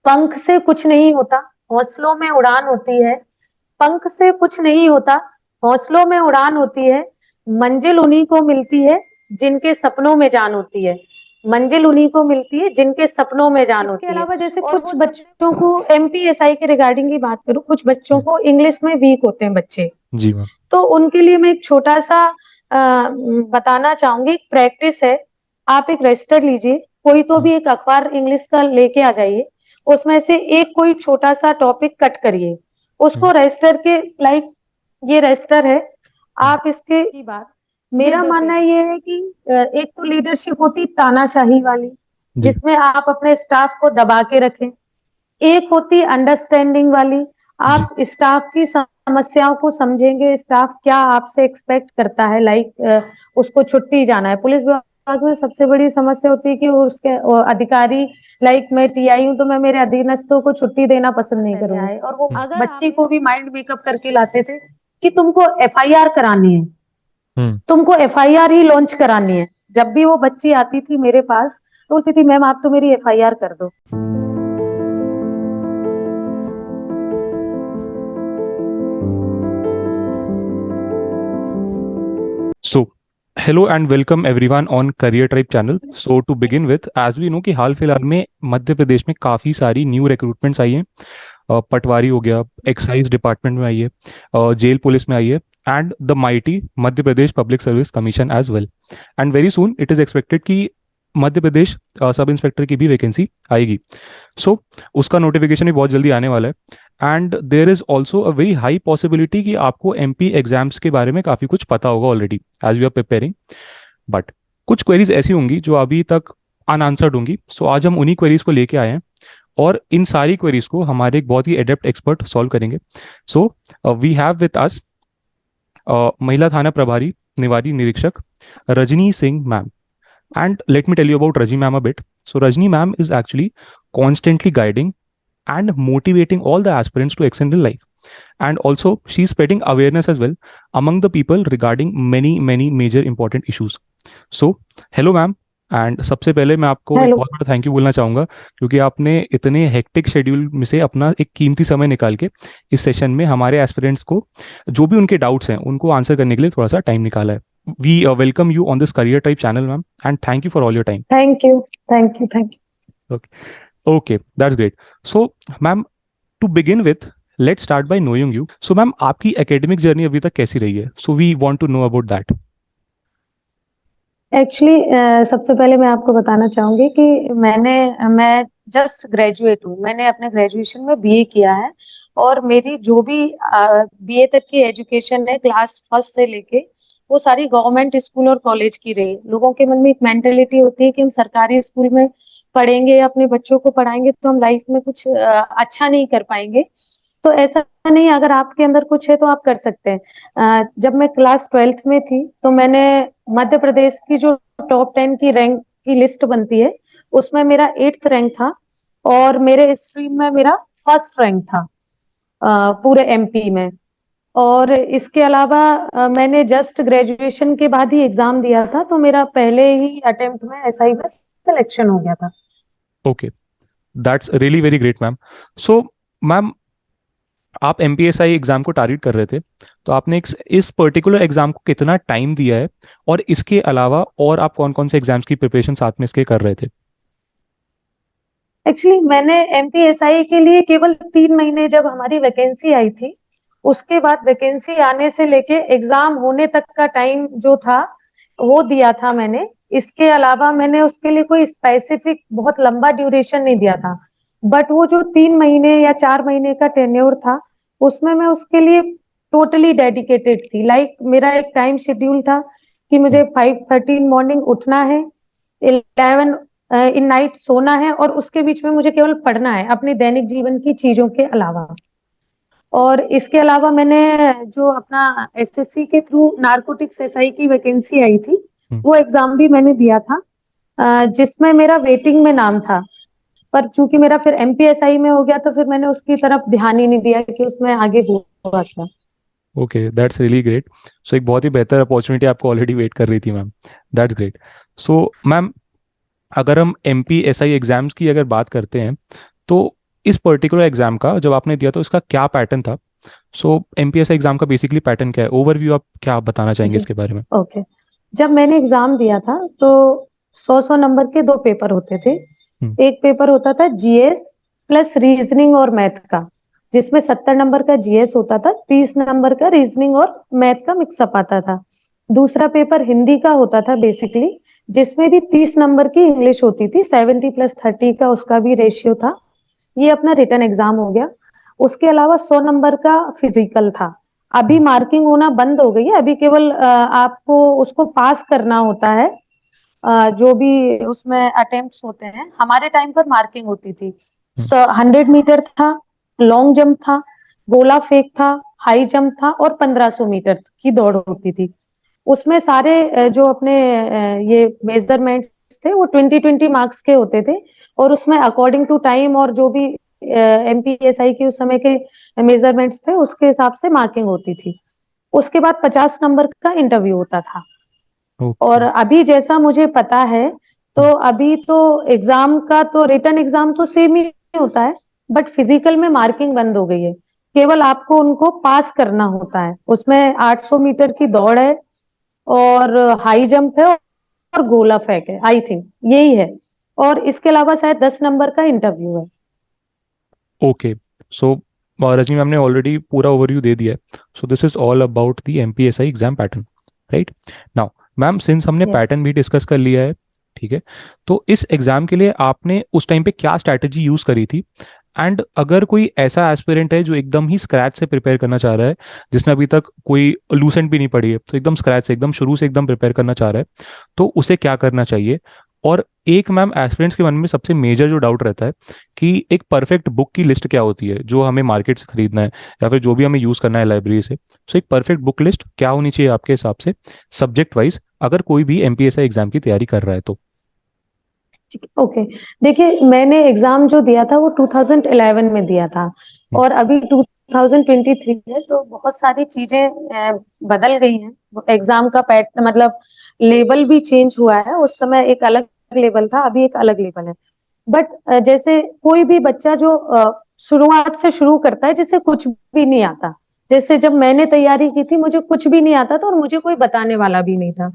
पंख से कुछ नहीं होता, हौसलों में उड़ान होती है। पंख से कुछ नहीं होता, हौसलों में उड़ान होती है। मंजिल उन्हीं को मिलती है जिनके सपनों में जान होती है। मंजिल उन्हीं को मिलती है जिनके सपनों में जान होती है। इसके अलावा जैसे कुछ बच्चों को एमपीएसआई के रिगार्डिंग ही बात करूं, कुछ बच्चों को इंग्लिश में वीक होते हैं बच्चे, जी मैम। तो उनके लिए मैं एक छोटा सा बताना चाहूंगी। एक प्रैक्टिस है, आप एक रजिस्टर लीजिए, कोई तो भी एक अखबार इंग्लिश का लेके आ जाइए, उसमें से एक कोई छोटा सा टॉपिक कट करिए, उसको रजिस्टर के लाइक, ये रजिस्टर है, आप इसके की बात, मेरा मानना ये है कि एक तो लीडरशिप होती तानाशाही वाली, जी जिसमें आप अपने स्टाफ को दबा के रखें। एक होती अंडरस्टैंडिंग वाली, जी आप स्टाफ की समस्याओं को समझेंगे, स्टाफ क्या आपसे एक्सपेक्ट करता है, लाइक उसको छुट्टी जाना है। पुलिस विभाग में सबसे बड़ी समस्या होती है कि वो उसके अधिकारी, लाइक मैं टीआई हूँ तो मैं मेरे अधीनस्थों को छुट्टी देना पसंद नहीं करूंगी, और वो हम्म बच्ची को भी माइंड मेकअप करके लाते थे कि तुमको एफआईआर करानी है, हम्म तुमको एफआईआर ही लॉन्च करानी है। जब भी वो बच्ची आती थी मेरे पास तो बोलती थी मैम आप तो मेरी एफआईआर कर दो। So hello and welcome everyone on career tribe channel. So to begin with, as we know कि हाल फिलहाल में मध्य प्रदेश में काफ़ी सारी न्यू रिक्रूटमेंट्स आई हैं। पटवारी हो गया, एक्साइज डिपार्टमेंट में आई है, जेल पुलिस में आई है, and the mighty Madhya Pradesh public service commission as well. And very soon it is expected कि मध्य प्रदेश सब इंस्पेक्टर की भी वैकेंसी आएगी। सो उसका नोटिफिकेशन भी बहुत जल्दी आने वाला है, and there is also a very high possibility कि आपको एमपी एग्जाम्स के बारे में काफ़ी कुछ पता होगा already as we are preparing. But कुछ क्वेरीज ऐसी होंगी जो अभी तक अनआंसर्ड होंगी। सो आज हम उन्हीं क्वेरीज को लेके आए हैं, और इन सारी क्वेरीज को हमारे एक बहुत ही एडेप्ट एक्सपर्ट सॉल्व करेंगे। So we have with us महिला थाना प्रभारी निवारी निरीक्षक Rajni Singh ma'am. And let me tell you about Rajni ma'am a bit. So Rajni ma'am is actually constantly guiding and motivating all the aspirants to excel in life. And also she's spreading awareness as well among the people regarding many major important issues. So hello ma'am, and सबसे पहले मैं आपको एक hello. बहुत बड़ा thank you बोलना चाहूँगा, क्योंकि आपने इतने हेक्टिक शेड्यूल में से अपना एक कीमती समय निकाल के इस सेशन में हमारे एस्पिरेंट्स को जो भी उनके डाउट्स हैं उनको आंसर करने के लिए थोड़ा सा टाइम निकाला है। We welcome you on this career type channel, ma'am, and thank you for all your time. Thank you, thank you, thank you. Okay, okay, that's great. So, ma'am, to begin with, let's start by knowing you. So, ma'am, आपकी academic journey अभी तक कैसी रही है? So, we want to know about that. Actually सबसे पहले मैं आपको बताना चाहूंगी कि मैं जस्ट ग्रेजुएट हूँ, मैंने अपने ग्रेजुएशन में बीए किया है, और मेरी जो भी बीए तक की एजुकेशन है क्लास फर्स्ट से लेके, वो सारी गवर्नमेंट स्कूल और कॉलेज की रही। लोगों के मन में एक मेंटेलिटी होती है कि हम सरकारी स्कूल में पढ़ेंगे, अपने बच्चों को पढ़ाएंगे तो हम लाइफ में कुछ अच्छा नहीं कर पाएंगे। तो ऐसा नहीं, अगर आपके अंदर कुछ है तो आप कर सकते हैं। जब मैं क्लास ट्वेल्थ में थी तो मैंने मध्य प्रदेश की जो टॉप 10 की रैंक की लिस्ट बनती है, उसमें मेरा 8th रैंक था, और मेरे स्ट्रीम में मेरा फर्स्ट रैंक था पूरे एमपी में। और इसके अलावा मैंने जस्ट ग्रेजुएशन के बाद ही एग्जाम दिया था, तो मेरा पहले ही अटेम्प्ट में एसआई में सिलेक्शन हो गया था। Okay, that's really very great, ma'am. So, ma'am, आप एमपीएसआई एग्जाम को टारगेट कर रहे थे, तो आपने इस पर्टिकुलर एग्जाम को कितना टाइम दिया है, और इसके अलावा और आप कौन कौन से एग्जाम्स की प्रिपरेशन साथ में इसके कर रहे थे? एक्चुअली मैंने एमपीएसआई के लिए केवल 3 महीने, जब हमारी वैकेंसी आई थी उसके बाद वैकेंसी आने से लेके एग्जाम होने तक का टाइम जो था वो दिया था मैंने। इसके अलावा मैंने उसके लिए कोई स्पेसिफिक बहुत लंबा ड्यूरेशन नहीं दिया था, बट वो जो 3 महीने या 4 महीने का टेन्योर था, उसमें मैं उसके लिए टोटली डेडिकेटेड थी। लाइक मेरा एक टाइम शेड्यूल था कि मुझे 5:30 इन मॉर्निंग उठना है, 11 इन नाइट सोना है, और उसके बीच में मुझे केवल पढ़ना है अपने दैनिक जीवन की चीजों के अलावा। और इसके अलावा मैंने जो अपना एसएससी के थ्रू नारकोटिक्स एसआई की वैकेंसी आई थी, हम्म, वो एग्जाम भी मैंने दिया था, जिसमें मेरा वेटिंग में नाम था। पर चूंकि मेरा फिर एमपीएसआई में हो गया तो फिर मैंने उसकी तरफ ध्यान ही नहीं दिया कि उसमें आगे हुआ था। Okay, that's really great. So एक बहुत ही बेहतर अपॉर्चुनिटी आपको ऑलरेडी वेट कर रही थी ma'am. That's great. So ma'am, अगर हम M P S I exams की अगर बात करते हैं, तो इस पर्टिकुलर एग्जाम का जब आपने दिया तो इसका क्या पैटर्न था? सो एमपीएसआई एग्जाम का बेसिकली पैटर्न क्या है, ओवरव्यू आप क्या बताना चाहेंगे जी, इसके बारे में? ओके। जब मैंने एग्जाम दिया था तो 100 नंबर के दो पेपर होते थे। हम्म। एक पेपर होता था जीएस प्लस रीजनिंग और मैथ का, जिसमें 70 नंबर का जीएस होता था, 30 नंबर का रीजनिंग और मैथ का मिक्सअप आता था। दूसरा पेपर हिंदी का होता था बेसिकली, जिसमें भी 30 नंबर की इंग्लिश होती थी, 70 + 30 का उसका भी रेशियो था। ये अपना रिटन एग्जाम हो गया। उसके अलावा 100 नंबर का फिजिकल था। अभी हम्म। मार्किंग होना बंद हो गई है, अभी केवल आपको उसको पास करना होता है। जो भी उसमें अटेम्प्ट्स होते हैं, हमारे टाइम पर मार्किंग होती थी। हम्म। 100 मीटर था, लॉन्ग जंप था, गोला फेंक था, हाई जंप था और 1500 मीटर की दौड़ होती थी। उसमें सारे जो अपने ये मेजरमेंट्स थे वो 20-20 मार्क्स के होते थे। और उसमें अकॉर्डिंग टू टाइम और जो भी एमपीएसआई के उस समय के मेजरमेंट्स थे उसके हिसाब से मार्किंग होती थी। उसके बाद 50 नंबर का इंटरव्यू होता था। और ओके। अभी जैसा मुझे पता है, तो हम्म। अभी तो एग्जाम का तो रिटन एग्जाम तो सेम ही होता है, बट फिजिकल में मार्किंग बंद हो गई है। केवल आपको उनको पास करना होता है। उसमें 800 मीटर की दौड़ है और हाई जंप है और गोला फेंक है, आई थिंक यही है। और इसके अलावा शायद 10 नंबर का इंटरव्यू है। ओके। सो रजनी मैम ने ऑलरेडी पूरा ओवरव्यू दे दिया है। So this is all about the MPSI exam pattern, right? Now ma'am, since हमने यस। पैटर्न भी डिस्कस कर लिया है, ठीक है, तो इस एग्जाम के लिए आपने उस टाइम पे क्या स्ट्रैटेजी यूज करी थी? एंड अगर कोई ऐसा एस्पिरेंट है जो एकदम ही स्क्रैच से प्रिपेयर करना चाह रहा है, जिसने अभी तक कोई लूसेंट भी नहीं पढ़ी है, तो एकदम स्क्रैच से, एकदम शुरू से एकदम प्रिपेयर करना चाह रहा है, तो उसे क्या करना चाहिए? और एक मैम, एस्पिरेंट्स के मन में सबसे मेजर जो डाउट रहता है कि एक परफेक्ट बुक की लिस्ट क्या होती है जो हमें मार्केट से खरीदना है या फिर जो भी हमें यूज करना है लाइब्रेरी से। सो एक परफेक्ट बुक लिस्ट क्या होनी चाहिए आपके हिसाब से, सब्जेक्ट वाइज, अगर कोई भी एमपीएसआई एग्जाम की तैयारी कर रहा है तो? ठीक है, ओके। देखिए, मैंने एग्जाम जो दिया था वो 2011 में दिया था। हम्म। और अभी 2023 है, तो बहुत सारी चीजें बदल गई हैं। एग्जाम का पैटर्न मतलब लेवल भी चेंज हुआ है। उस समय एक अलग लेवल था, अभी एक अलग लेवल है। बट जैसे कोई भी बच्चा जो शुरुआत से शुरू करता है, जिसे कुछ भी नहीं आता। जैसे जब मैंने तैयारी की थी, मुझे कुछ भी नहीं आता था और मुझे कोई बताने वाला भी नहीं था।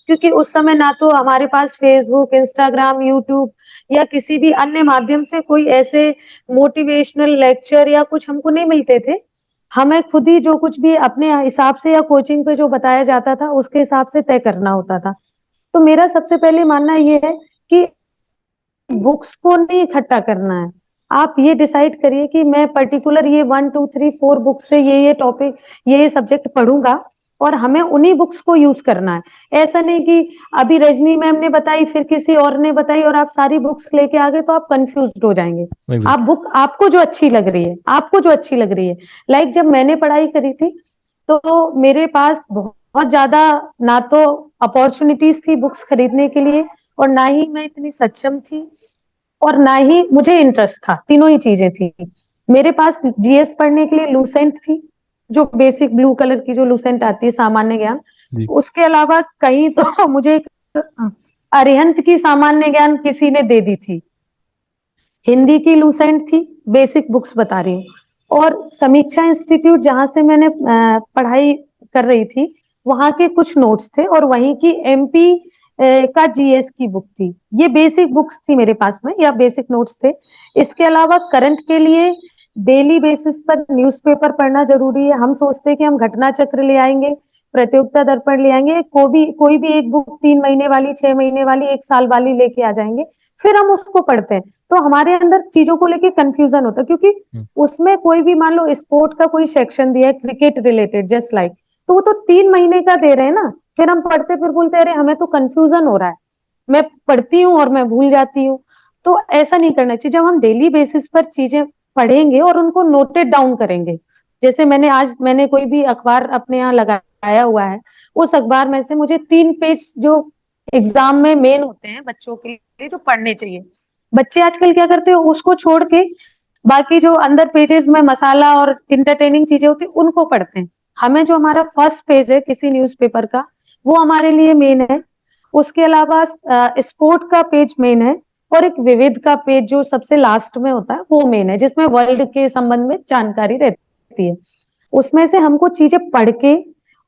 क्योंकि उस समय ना तो हमारे पास फेसबुक, इंस्टाग्राम, यूट्यूब या किसी भी अन्य माध्यम से कोई ऐसे मोटिवेशनल लेक्चर या कुछ हमको नहीं मिलते थे। हमें खुद ही जो कुछ भी अपने हिसाब से या कोचिंग पे जो बताया जाता था उसके हिसाब से तय करना होता था। तो मेरा सबसे पहले मानना ये है कि बुक्स को नहीं इकट्ठा करना है। आप ये डिसाइड करिए कि मैं पर्टिकुलर ये 1 2 3 4 बुक से ये टॉपिक, ये सब्जेक्ट पढ़ूंगा और हमें उन्हीं बुक्स को यूज करना है। ऐसा नहीं कि अभी रजनी मैम ने बताई, फिर किसी और ने बताई और आप सारी बुक्स लेके आ गए, तो आप कंफ्यूज हो जाएंगे। आप एग्जैक्टली। बुक आपको जो अच्छी लग रही है, आपको जो अच्छी लग रही है। लाइक जब मैंने पढ़ाई करी थी, तो मेरे पास बहुत ज्यादा ना तो अपॉर्चुनिटीज थी बुक्स खरीदने के लिए, और ना ही मैं इतनी सक्षम थी, और ना ही मुझे इंटरेस्ट था। तीनों ही चीजें थी। मेरे पास जीएस पढ़ने के लिए लूसेंट थी, जो बेसिक ब्लू कलर की जो लूसेंट आती है, सामान्य ज्ञान। जी। उसके अलावा कहीं तो मुझे एक अरिहंत की सामान्य ज्ञान किसी ने दे दी थी। हिंदी की लूसेंट थी, बेसिक बुक्स बता रही हूँ। और समीक्षा इंस्टीट्यूट जहां से मैंने पढ़ाई कर रही थी, वहां के कुछ नोट्स थे, और वहीं की एमपी का जीएस की बुक थी। ये बेसिक बुक्स थी मेरे पास में, या बेसिक नोट्स थे। इसके अलावा करंट के लिए डेली बेसिस पर न्यूज़पेपर पढ़ना जरूरी है। हम सोचते हैं कि हम घटना चक्र ले आएंगे, प्रतियोगिता दर्पण ले आएंगे, कोई भी एक बुक 3 महीने वाली, 6 महीने वाली, 1 साल वाली लेके आ जाएंगे, फिर हम उसको पढ़ते हैं। तो हमारे अंदर चीजों को लेके कंफ्यूजन होता है, क्योंकि हम्म। उसमें कोई भी, मान लो स्पोर्ट का कोई सेक्शन दिया है क्रिकेट रिलेटेड, जस्ट लाइक, तो वो तो 3 महीने का दे रहे हैं ना। फिर हम पढ़ते, फिर बोलते हैं अरे हमें तो कंफ्यूजन हो रहा है, मैं पढ़ती हूँ और मैं भूल जाती हूँ। तो ऐसा नहीं करना चाहिए। जब हम डेली बेसिस पर चीजें पढ़ेंगे और उनको नोटेड डाउन करेंगे, जैसे मैंने कोई भी अखबार अपने यहाँ लगाया हुआ है, उस अखबार में से मुझे 3 पेज जो एग्जाम में मेन होते हैं बच्चों के लिए जो पढ़ने चाहिए। बच्चे आजकल क्या करते हैं, उसको छोड़ के बाकी जो अंदर पेजेस में मसाला और इंटरटेनिंग चीजें होती हैं उनको पढ़ते हैं। हमें जो हमारा फर्स्ट पेज है किसी न्यूज़पेपर का, वो हमारे लिए मेन है। उसके अलावा स्पोर्ट का पेज मेन है। और एक विविध का पेज जो सबसे लास्ट में होता है वो मेन है, जिसमें वर्ल्ड के संबंध में जानकारी रहती है। उसमें से हमको चीजें पढ़ के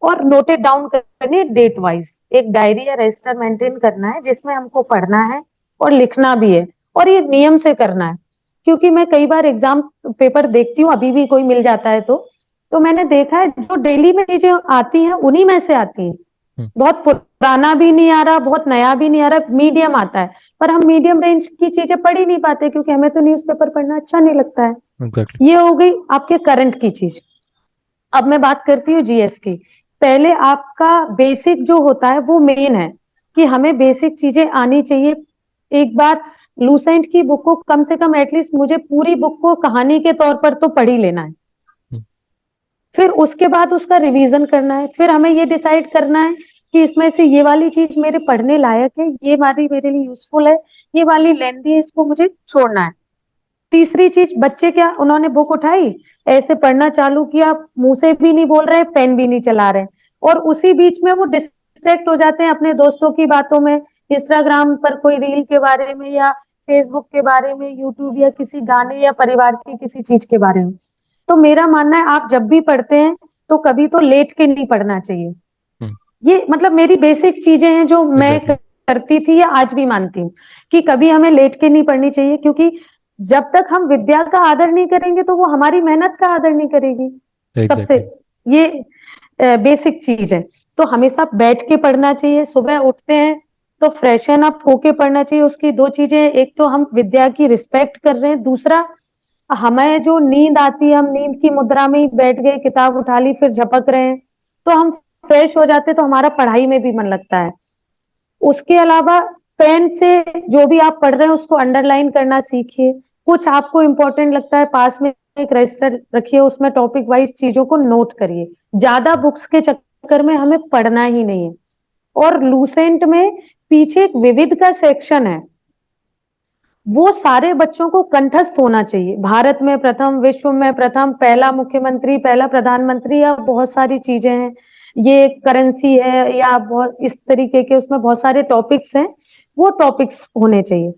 और नोटेड डाउन करनी है डेट वाइज, एक डायरी या रजिस्टर मेंटेन करना है जिसमें हमको पढ़ना है और लिखना भी है, और ये नियम से करना है। क्योंकि मैं कई बार एग्जाम पेपर देखती हूँ, अभी भी कोई मिल जाता है तो मैंने देखा है जो डेली में चीजें आती हैं उन्हीं में से आती हैं। हम्म, बहुत पुराना भी नहीं आ रहा, बहुत नया भी नहीं आ रहा, मीडियम आता है। पर हम मीडियम रेंज की चीजें पढ़ ही नहीं पाते क्योंकि हमें तो न्यूज़पेपर पढ़ना अच्छा नहीं लगता है। एग्जैक्टली। ये हो गई आपके करंट की चीज। अब मैं बात करती हूँ जीएस की। पहले आपका बेसिक जो होता है वो मेन है, कि हमें बेसिक चीजें आनी चाहिए। एक बार लूसेंट की बुक को कम से कम एटलीस्ट मुझे पूरी बुक को कहानी के तौर पर तो पढ़ ही लेना है। हम्म, फिर उसके बाद उसका रिवीजन करना है, फिर हमें ये डिसाइड करना है कि इसमें से ये वाली चीज मेरे पढ़ने लायक है, ये वाली मेरे लिए यूजफुल है, ये वाली लेंथी है, इसको मुझे छोड़ना है। तीसरी चीज, बच्चे क्या, उन्होंने बुक उठाई, ऐसे पढ़ना चालू किया, मुंह से भी नहीं बोल रहे, पेन भी नहीं चला रहे, और उसी बीच में वो डिस्ट्रैक्ट हो जाते हैं अपने दोस्तों की बातों में, इंस्टाग्राम पर कोई रील के बारे में, या फेसबुक के बारे में, यूट्यूब या किसी गाने या परिवार की किसी चीज के बारे में। तो मेरा मानना है आप जब भी पढ़ते हैं तो कभी तो लेट के नहीं पढ़ना चाहिए। हम्म, ये मतलब मेरी बेसिक चीजें हैं जो मैं एग्जैक्टली। करती थी या आज भी मानती हूँ, कि कभी हमें लेट के नहीं पढ़नी चाहिए, क्योंकि जब तक हम विद्या का आदर नहीं करेंगे तो वो हमारी मेहनत का आदर नहीं करेगी। सबसे एग्जैक्टली। ये बेसिक चीज है। तो हमेशा बैठ के पढ़ना चाहिए, सुबह उठते हैं तो फ्रेशन अप होके पढ़ना चाहिए। उसकी दो चीजें, एक तो हम विद्या की रिस्पेक्ट कर रहे हैं, दूसरा हमें जो नींद आती है, हम नींद की मुद्रा में ही बैठ गए, किताब उठा ली, फिर झपक रहे हैं, तो हम फ्रेश हो जाते, तो हमारा पढ़ाई में भी मन लगता है। उसके अलावा पेन से जो भी आप पढ़ रहे हैं उसको अंडरलाइन करना सीखिए। कुछ आपको इंपॉर्टेंट लगता है, पास में एक रजिस्टर रखिए, उसमें टॉपिक वाइज चीजों को नोट करिए। ज्यादा बुक्स के चक्कर में हमें पढ़ना ही नहीं है। और लूसेंट में पीछे एक विविध का सेक्शन है, वो सारे बच्चों को कंठस्थ होना चाहिए। भारत में प्रथम, विश्व में प्रथम, पहला मुख्यमंत्री, पहला प्रधानमंत्री, या बहुत सारी चीजें हैं, ये करेंसी है, या बहुत इस तरीके के उसमें बहुत सारे टॉपिक्स हैं, वो टॉपिक्स होने चाहिए।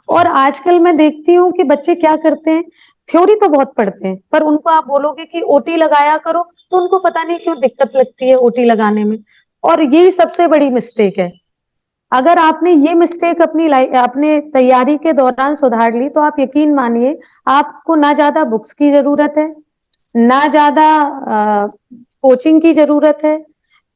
और आजकल मैं देखती हूँ कि बच्चे क्या करते हैं, थ्योरी तो बहुत पढ़ते हैं, पर उनको आप बोलोगे कि ओटी लगाया करो तो उनको पता नहीं क्यों दिक्कत लगती है ओटी लगाने में। और यही सबसे बड़ी मिस्टेक है। अगर आपने ये मिस्टेक अपने तैयारी के दौरान सुधार ली तो आप यकीन मानिए, आपको ना ज्यादा बुक्स की जरूरत है, ना ज्यादा कोचिंग की जरूरत है।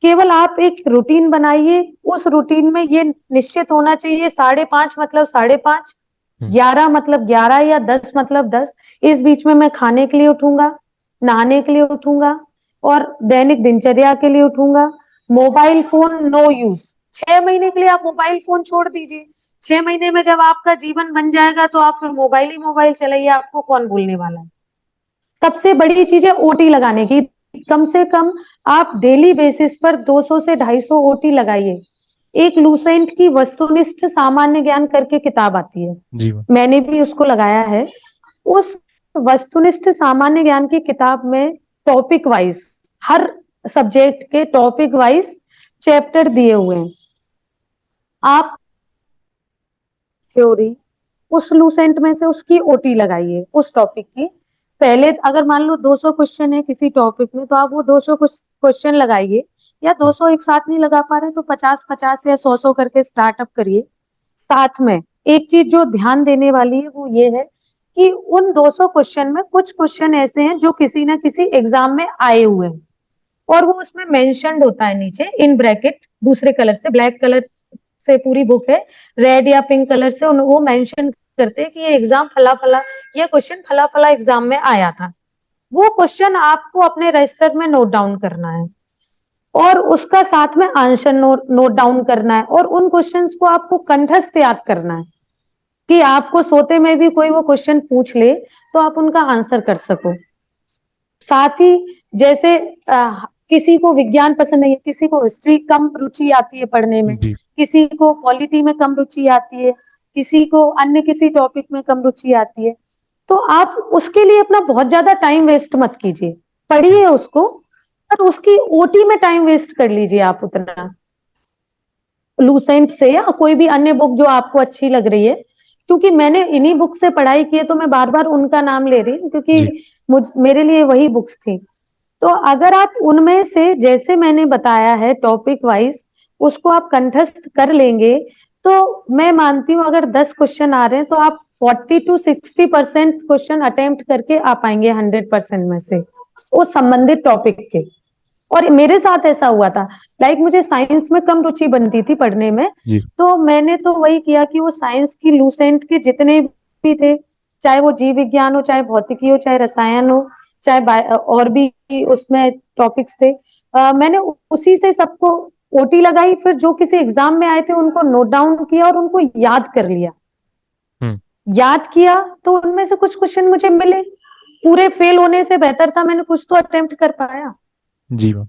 केवल आप एक रूटीन बनाइए, उस रूटीन में ये निश्चित होना चाहिए 5:30 मतलब 5:30, हम्म, 11 मतलब 11, या 10 मतलब 10। इस बीच में मैं खाने के लिए उठूंगा, नहाने के लिए उठूंगा, और दैनिक दिनचर्या के लिए उठूंगा। Mobile phone no use. 6 महीने के लिए आप मोबाइल फोन छोड़ दीजिए। 6 महीने में जब आपका जीवन बन जाएगा तो आप फिर मोबाइल ही मोबाइल चलाइए, आपको कौन भूलने वाला है। सबसे बड़ी चीज है ओटी लगाने की। कम से कम आप डेली बेसिस पर 200 से 250 ओटी लगाइए। एक लूसेंट की वस्तुनिष्ठ सामान्य ज्ञान करके किताब आती है, जी मैम। मैंने भी उसको लगाया है। उस वस्तुनिष्ठ सामान्य ज्ञान की किताब में टॉपिक वाइज, हर सब्जेक्ट के टॉपिक वाइज चैप्टर दिए हुए हैं। आप थ्योरी उस लूसेंट में से उसकी ओटी लगाइए उस टॉपिक की। पहले अगर मान लो 200 क्वेश्चन है किसी टॉपिक में, तो आप वो 200 क्वेश्चन लगाइए, या 200 एक साथ नहीं लगा पा रहे तो 50-50 या 100-100 करके स्टार्टअप करिए। साथ में एक चीज जो ध्यान देने वाली है वो ये है कि उन 200 क्वेश्चन में कुछ क्वेश्चन ऐसे हैं जो किसी ना किसी एग्जाम में आए हुए हैं, और वो उसमें मेंशन्ड होता है नीचे इन ब्रैकेट, दूसरे कलर से, ब्लैक कलर से पूरी बुक है, रेड या पिंक कलर से वो मेंशन करते हैं कि ये एग्जाम फला फला, ये क्वेश्चन फला फला एग्जाम में आया था। वो क्वेश्चन आपको अपने रजिस्टर में नोट डाउन करना है, और उसका साथ में आंसर नोट डाउन करना है, और उन क्वेश्चंस को आपको कंठस्थ याद करना है, कि आपको सोते में भी कोई वो क्वेश्चन पूछ ले तो आप उनका आंसर कर सको। साथ ही जैसे किसी को विज्ञान पसंद नहीं है, किसी को हिस्ट्री कम रुचि आती है पढ़ने में, जी। किसी को पॉलिटी में कम रुचि आती है, किसी को अन्य किसी टॉपिक में कम रुचि आती है, तो आप उसके लिए अपना बहुत ज्यादा टाइम वेस्ट मत कीजिए, हम्म, पढ़िए उसको, पर उसकी ओटी में टाइम वेस्ट कर लीजिए आप उतना, लूसेंट से या कोई भी अन्य बुक जो आपको अच्छी लग रही है। क्योंकि मैंने इन्हीं बुक से पढ़ाई की है, तो मैं बार बार उनका नाम ले रही हूँ, जी क्योंकि मेरे लिए वही बुक्स थी। तो अगर आप उनमें से जैसे मैंने बताया है टॉपिक वाइज, उसको आप कंठस्थ कर लेंगे, तो मैं मानती हूँ अगर 10 क्वेश्चन आ रहे हैं तो आप 40 to 60% क्वेश्चन अटेम्प्ट करके आ पाएंगे 100% में से, वो संबंधित टॉपिक के। और मेरे साथ ऐसा हुआ था। मुझे साइंस में कम रुचि बनती थी पढ़ने में, जी तो मैंने तो वही किया कि वो साइंस की लूसेंट के जितने भी थे, चाहे वो जीव विज्ञान हो, चाहे भौतिकी हो, चाहे रसायन हो, चाहे और भी उसमें टॉपिक्स थे, मैंने उसी से सबको ओटी लगाई, फिर जो किसी एग्जाम में आए थे उनको नोट डाउन किया और उनको याद कर लिया। हम्म याद किया तो उनमें से कुछ क्वेश्चन मुझे मिले। पूरे फेल होने से बेहतर था, मैंने कुछ तो अटेम्प्ट कर पाया। जी मैम।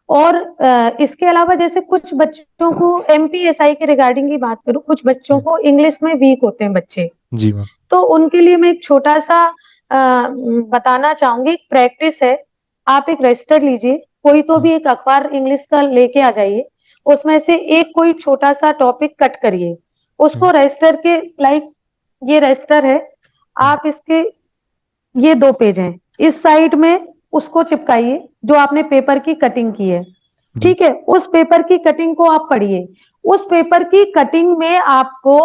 और इसके अलावा जैसे कुछ बच्चों को एमपीएसआई के रिगार्डिंग की बात करूं, कुछ बच्चों हम्म, को इंग्लिश में वीक होते हैं बच्चे, जी मैम। तो उनके लिए मैं एक छोटा सा बताना चाहूंगी। एक प्रैक्टिस है, आप एक रजिस्टर लीजिए, कोई तो हम्म, भी एक अखबार इंग्लिश का लेके आ जाइए, उसमें से एक कोई छोटा सा टॉपिक कट करिए, उसको हम्म, रजिस्टर के ये रजिस्टर है, हम्म, आप इसके ये 2 पेज हैं, इस साइड में उसको चिपकाइए जो आपने पेपर की कटिंग की है। जी ठीक है, उस पेपर की कटिंग को आप पढ़िए। उस पेपर की कटिंग में आपको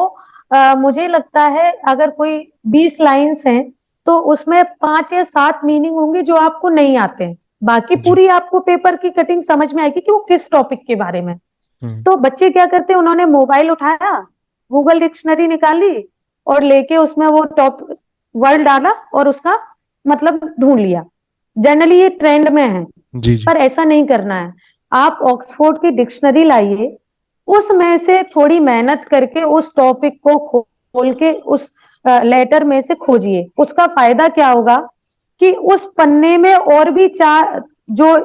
मुझे लगता है अगर कोई 20 लाइंस हैं, तो उसमें 5 या 7 मीनिंग होंगे जो आपको नहीं आते हैं, बाकी जी। पूरी आपको पेपर की कटिंग समझ में आएगी कि वो किस टॉपिक के बारे में। हम्म, तो बच्चे क्या करते हैं, उन्होंने मोबाइल उठाया, गूगल डिक्शनरी निकाली और लेके उसमें वो टॉप वर्ड डाला और उसका मतलब ढूंढ लिया। जनरली ये ट्रेंड में है, जी जी। पर ऐसा नहीं करना है। आप ऑक्सफोर्ड की डिक्शनरी लाइए, उसमें से थोड़ी मेहनत करके उस टॉपिक को खोल के उस लेटर में से खोजिए। उसका फायदा क्या होगा कि उस पन्ने में और भी चार जो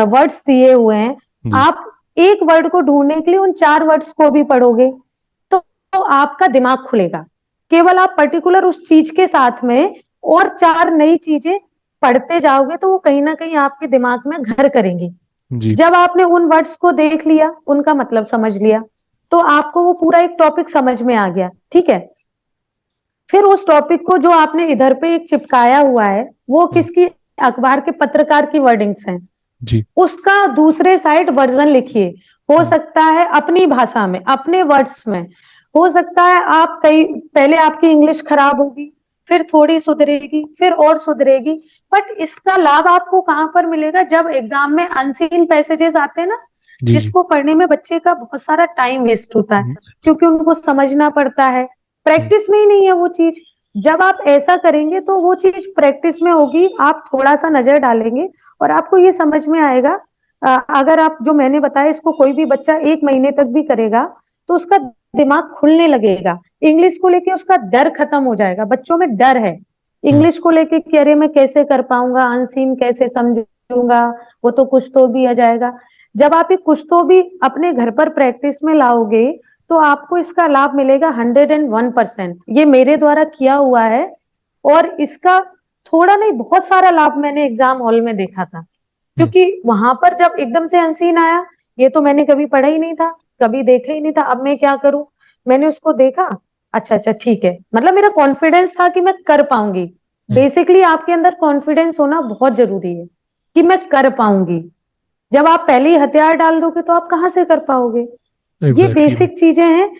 वर्ड्स दिए हुए हैं, जी आप एक वर्ड को ढूंढने के लिए उन 4 वर्ड्स को भी पढ़ोगे, तो आपका दिमाग खुलेगा। केवल आप पर्टिकुलर उस चीज के साथ में और 4 नई चीजें पढ़ते जाओगे, तो वो कहीं ना कहीं आपके दिमाग में घर करेंगी। जी। जब आपने उन वर्ड्स को देख लिया, उनका मतलब समझ लिया, तो आपको वो पूरा एक टॉपिक समझ में आ गया। ठीक है, फिर उस टॉपिक को जो आपने इधर पे एक चिपकाया हुआ है, वो हम्म, किसकी, अखबार के पत्रकार की वर्डिंग्स हैं, जी। उसका दूसरे साइड वर्जन लिखिए। हो हम्म, सकता है अपनी भाषा में, अपने वर्ड्स में। हो सकता है आप कई पहले आपकी इंग्लिश खराब होगी, फिर थोड़ी सुधरेगी, फिर और सुधरेगी। बट इसका लाभ आपको कहां पर मिलेगा, जब एग्जाम में अनसीन पैसेजेस आते हैं ना, जी जी। जिसको पढ़ने में बच्चे का बहुत सारा टाइम वेस्ट होता है, हम्म, क्योंकि उनको समझना पड़ता है, हम्म, प्रैक्टिस में ही नहीं है वो चीज। जब आप ऐसा करेंगे तो वो चीज प्रैक्टिस में होगी, आप थोड़ा सा नजर डालेंगे और आपको ये समझ में आएगा। अगर आप जो मैंने बताया इसको कोई भी बच्चा 1 महीने तक भी करेगा, तो उसका दिमाग खुलने लगेगा। इंग्लिश को लेके उसका डर खत्म हो जाएगा। बच्चों में डर है हम्म, इंग्लिश को लेके कि अरे मैं कैसे कर पाऊंगा, अनसीन कैसे समझूंगा, वो तो कुछ तो भी आ जाएगा। जब आप ये कुछ तो भी अपने घर पर प्रैक्टिस में लाओगे, तो आपको इसका लाभ मिलेगा 101%। ये मेरे द्वारा किया हुआ है, और इसका थोड़ा नहीं बहुत सारा लाभ मैंने एग्जाम हॉल में देखा था। हम्म, क्योंकि वहां पर जब एकदम से अनसीन आया, ये तो मैंने कभी पढ़ा ही नहीं था, कभी देखा ही नहीं था, अब मैं क्या करूं। मैंने उसको देखा, अच्छा अच्छा ठीक है, मतलब मेरा कॉन्फिडेंस था कि मैं कर पाऊंगी। हम्म, बेसिकली आपके अंदर कॉन्फिडेंस होना बहुत जरूरी है कि मैं कर पाऊंगी। जब आप पहले ही हथियार डाल दोगे तो आप कहाँ से कर पाओगे। ये एग्जैक्टली मैम। बेसिक चीजें हैं।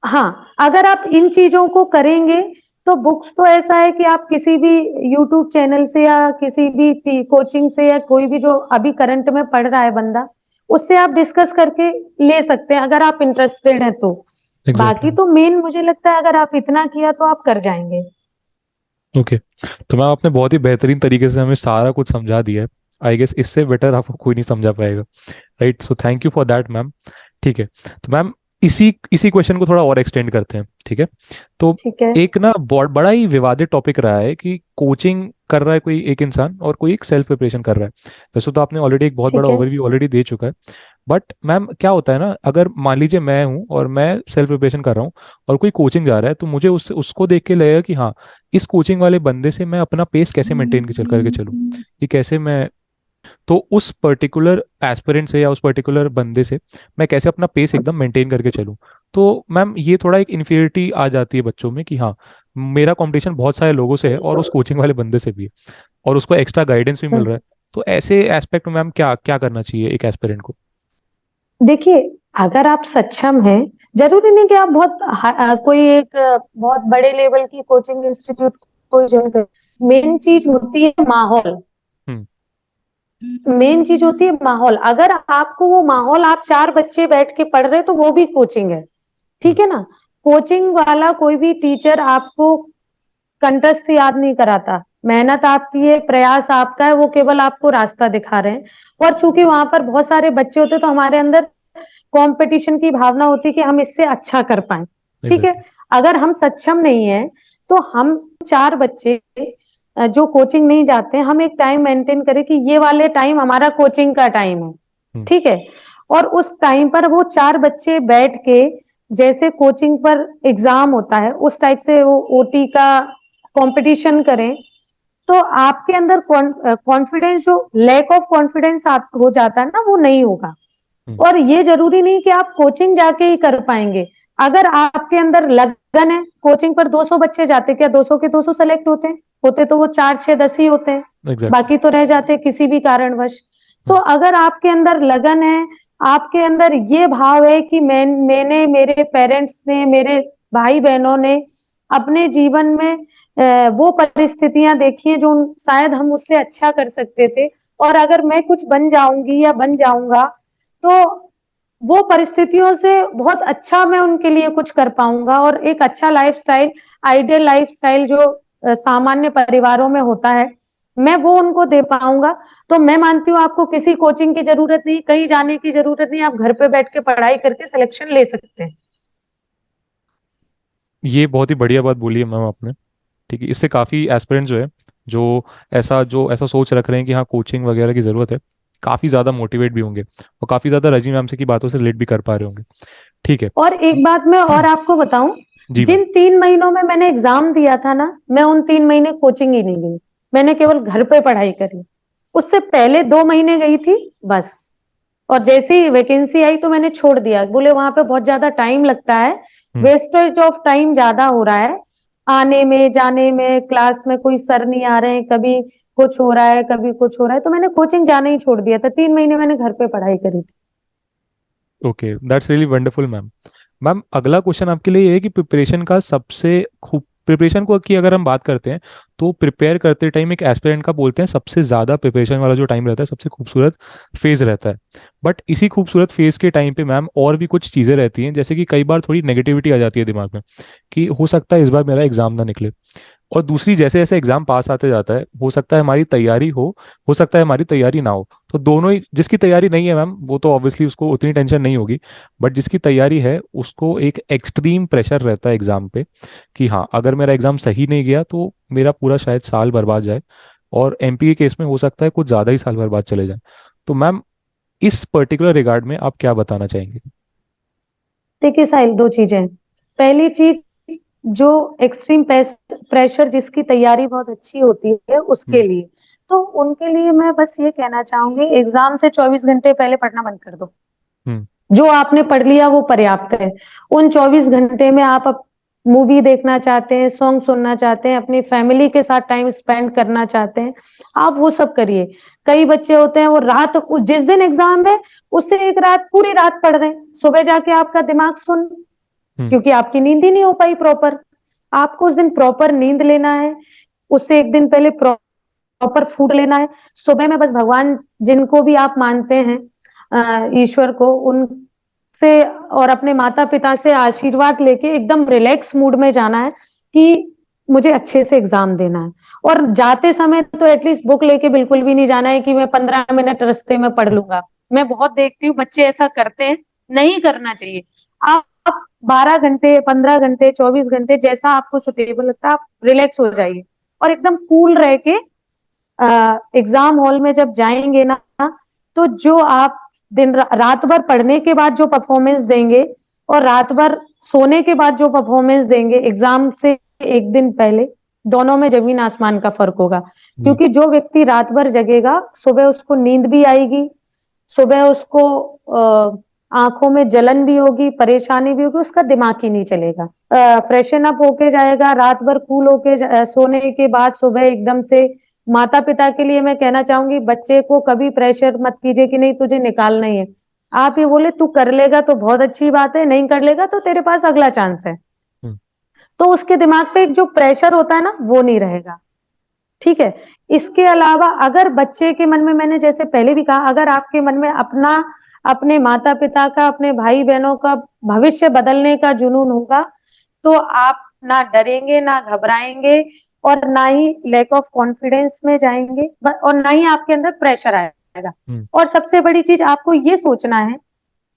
हाँ, अगर आप इन चीजों को करेंगे, तो बुक्स तो ऐसा है कि आप किसी भी यूट्यूब चैनल से या किसी भी कोचिंग से, या कोई भी जो अभी करंट में पढ़ रहा है बंदा, उससे आप डिस्कस करके ले सकते हैं अगर आप इंटरेस्टेड हैं तो। एग्जैक्टली बाकी मैम। तो मेन मुझे लगता है अगर आप इतना किया तो आप कर जाएंगे। ओके। तो मैम आपने बहुत ही बेहतरीन तरीके से हमें सारा कुछ समझा दिया है। आई गेस इससे बेटर आपको कोई नहीं समझा पाएगा। Right, so thank you for that ma'am. ठीक है। तो मैम इसी इसी क्वेश्चन को थोड़ा और एक्सटेंड करते हैं, ठीक है। तो ठीक है। एक ना बहुत बड़ा ही विवादित टॉपिक रहा है कि कोचिंग कर रहा है कोई एक इंसान और कोई एक सेल्फ प्रिपरेशन कर रहा है। वैसे तो आपने ऑलरेडी एक बहुत बड़ा ठीक है। ओवरव्यू ऑलरेडी दे चुका है। बट मैम क्या होता है ना, अगर मान लीजिए मैं हूँ और मैं सेल्फ प्रिपरेशन कर रहा हूँ और कोई कोचिंग जा रहा है, तो मुझे उसको देख के लगेगा कि हाँ, इस कोचिंग वाले बंदे से मैं अपना पेस कैसे मेंटेन करके चलूँ, कि कैसे मैं, तो उस पर्टिकुलर एस्पिरेंट से या उस पर्टिकुलर बंदे से मैं कैसे अपना पेस एकदम मेंटेन करके चलूं। तो मैम ये थोड़ा एक इन्फीरियरिटी आ जाती है बच्चों में कि हाँ, मेरा कंपटीशन बहुत सारे लोगों से है और उस कोचिंग वाले बंदे से भी है, और उसको एक्स्ट्रा गाइडेंस भी मिल रहा है। तो ऐसे एस्पेक्ट में मैम क्या क्या करना चाहिए एक एस्पिरेंट को? देखिए, अगर आप सक्षम हैं, जरूरी नहीं कि आप कोई एक बहुत बड़े लेवल की कोचिंग इंस्टीट्यूट को ज्वाइन करें। मेन चीज होती है माहौल। हम्म। मेन चीज होती है माहौल। अगर आपको वो माहौल, आप चार बच्चे बैठ के पढ़ रहे हैं, तो वो भी कोचिंग है। हम्म। ठीक है ना? कोचिंग वाला कोई भी टीचर आपको कंठस्थ याद नहीं कराता। मेहनत आपकी है, प्रयास आपका है, वो केवल आपको रास्ता दिखा रहे हैं। और चूंकि वहां पर बहुत सारे बच्चे होते हैं, तो हमारे अंदर कंपटीशन की भावना होती है कि हम इससे अच्छा कर पाए। ठीक है? एग्जैक्टली। अगर हम सक्षम नहीं है, तो हम चार बच्चे जो कोचिंग नहीं जाते हैं, हम एक टाइम मेंटेन करें कि ये वाले टाइम हमारा कोचिंग का टाइम है। हम्म। ठीक है? और उस टाइम पर वो चार बच्चे बैठ के, जैसे कोचिंग पर एग्जाम होता है उस टाइप से वो ओटी का कंपटीशन करें, तो आपके अंदर कॉन्फिडेंस, जो लैक ऑफ कॉन्फिडेंस आप हो जाता है ना, वो नहीं होगा। हम्म। और ये जरूरी नहीं कि आप कोचिंग जाके ही कर पाएंगे। अगर आपके अंदर लगन है, कोचिंग पर 200 बच्चे जाते, क्या 200 के 200 सेलेक्ट होते हैं? होते तो वो 4 6 10 ही होते हैं। एग्जैक्टली। बाकी तो रह जाते किसी भी कारणवश। तो हम्म। अगर आपके अंदर लगन है, आपके अंदर ये भाव है कि मैंने, मेरे पेरेंट्स ने, मेरे भाई बहनों ने अपने जीवन में वो परिस्थितियां देखी हैं जो शायद हम उससे अच्छा कर सकते थे, और अगर मैं कुछ बन जाऊंगी या बन जाऊंगा, तो वो परिस्थितियों से बहुत अच्छा मैं उनके लिए कुछ कर पाऊंगा, और एक अच्छा लाइफस्टाइल, आइडियल लाइफस्टाइल जो सामान्य परिवारों में होता है, मैं वो उनको दे पाऊंगा। तो मैं मानती हूँ आपको किसी कोचिंग की जरूरत नहीं, कहीं जाने की जरूरत नहीं, आप घर पे बैठ के पढ़ाई करके सिलेक्शन ले सकते हैं। ये बहुत ही बढ़िया बात बोली है मैम आपने। ठीक है, इससे काफ़ी एस्पिरेंट जो है, जो ऐसा सोच रख रहे हैं कि हाँ कोचिंग वगैरह की ज़रूरत है, काफ़ी ज़्यादा मोटिवेट भी होंगे और काफ़ी ज़्यादा रजी मैम से की बातों से रिलेट भी कर पा रहे होंगे। ठीक है। और एक बात मैं और आपको बताऊं, जी मैम। जिन 3 महीनों में मैंने एग्जाम दिया था ना, मैं उन 3 महीने कोचिंग ही नहीं गई। मैंने केवल घर पे पढ़ाई करी। उससे पहले 2 महीने गई थी बस। और जैसे ही वैकेंसी आई तो मैंने छोड़ दिया, बोले वहां पे बहुत ज्यादा टाइम लगता है, हम्म। वेस्टेज ऑफ टाइम ज्यादा हो रहा है, आने में जाने में, क्लास में कोई सर नहीं आ रहे हैं, कभी कुछ हो रहा है, कभी कुछ हो रहा है, तो मैंने कोचिंग जाना ही छोड़ दिया था। 3 महीने मैंने घर पे पढ़ाई करी थी। Okay, that's really wonderful ma'am. Ma'am अगला क्वेश्चन आपके लिए ये है कि प्रिपरेशन का सबसे खूब प्रिपरेशन को की अगर हम बात करते हैं, तो प्रिपेयर करते टाइम एक एस्पिरेंट का बोलते हैं सबसे ज़्यादा प्रिपरेशन वाला जो टाइम रहता है सबसे खूबसूरत फेज रहता है। बट इसी खूबसूरत फेज के टाइम पे मैम और भी कुछ चीज़ें रहती हैं, जैसे कि कई बार थोड़ी नेगेटिविटी आ जाती है दिमाग में कि हो सकता है इस बार मेरा एग्जाम ना निकले। और दूसरी, जैसे जैसे एग्जाम पास आते जाता है, हो सकता है हमारी तैयारी हो सकता है हमारी तैयारी ना हो। तो दोनों ही, जिसकी तैयारी नहीं है मैम वो तो ऑब्वियसली उसको उतनी टेंशन नहीं होगी, बट जिसकी तैयारी है उसको एक एक्सट्रीम प्रेशर रहता है एग्जाम पे कि हाँ अगर मेरा एग्जाम सही नहीं गया तो मेरा पूरा शायद साल बर्बाद जाए, और एमपी के केस में हो सकता है कुछ ज़्यादा ही साल बर्बाद चले जाए। तो मैम इस पर्टिकुलर रिगार्ड में आप क्या बताना चाहेंगे? देखिए साहिल, दो चीजें हैं। पहली चीज, जो एक्सट्रीम प्रेशर, जिसकी तैयारी बहुत अच्छी होती है उसके हम्म। लिए, तो उनके लिए मैं बस ये कहना चाहूंगी, एग्जाम से 24 घंटे पहले पढ़ना बंद कर दो। हम्म। जो आपने पढ़ लिया वो पर्याप्त है। उन 24 घंटे में आप मूवी देखना चाहते हैं, सॉन्ग सुनना चाहते हैं, अपनी फैमिली के साथ टाइम स्पेंड करना चाहते हैं, आप वो सब करिए। कई बच्चे होते हैं वो जिस दिन एग्जाम है उससे एक रात, पूरी रात पढ़ रहे हैं, सुबह जाके आपका दिमाग सुन, हम्म। क्योंकि आपकी नींद ही नहीं हो पाई प्रॉपर। आपको उस दिन प्रॉपर नींद लेना है, उससे एक दिन पहले प्रॉपर फूड लेना है। सुबह में बस भगवान, जिनको भी आप मानते हैं, ईश्वर को, उनसे और अपने माता पिता से आशीर्वाद लेके एकदम रिलैक्स मूड में जाना है कि मुझे अच्छे से एग्जाम देना है। और जाते समय तो एटलीस्ट बुक लेके बिल्कुल भी नहीं जाना है कि मैं 15 मिनट रास्ते में पढ़ लूंगा। मैं बहुत देखती हूँ बच्चे ऐसा करते हैं, नहीं करना चाहिए। आप 12 घंटे, 15 घंटे, 24 घंटे, जैसा आपको सुटेबल लगता है, आप रिलैक्स हो जाइए और एकदम कूल रह के एग्जाम हॉल में जब जाएंगे ना, तो जो आप रात भर पढ़ने के बाद जो परफॉर्मेंस देंगे, और रात भर सोने के बाद जो परफॉर्मेंस देंगे एग्जाम से एक दिन पहले, दोनों में जमीन आसमान का फर्क होगा। जी। क्योंकि जो व्यक्ति रात भर जगेगा, सुबह उसको नींद भी आएगी, सुबह उसको आंखों में जलन भी होगी, परेशानी भी होगी, उसका दिमाग ही नहीं चलेगा। फ्रेशन अप होके जाएगा, रात भर कूल होके सोने के बाद सुबह एकदम से। माता पिता के लिए मैं कहना चाहूंगी, बच्चे को कभी प्रेशर मत कीजिए कि नहीं तुझे निकालना ही है। आप ये बोले तू कर लेगा तो बहुत अच्छी बात है, नहीं कर लेगा तो तेरे पास अगला चांस है। हम्म। तो उसके दिमाग पे एक जो प्रेशर होता है ना, वो नहीं रहेगा। ठीक है। इसके अलावा अगर बच्चे के मन में, मैंने जैसे पहले भी कहा, अगर आपके मन में अपना, अपने माता पिता का, अपने भाई बहनों का भविष्य बदलने का जुनून होगा, तो आप ना डरेंगे, ना घबराएंगे, और ना ही लैक ऑफ कॉन्फिडेंस में जाएंगे, और ना ही आपके अंदर प्रेशर आएगा। हम्म। और सबसे बड़ी चीज आपको ये सोचना है,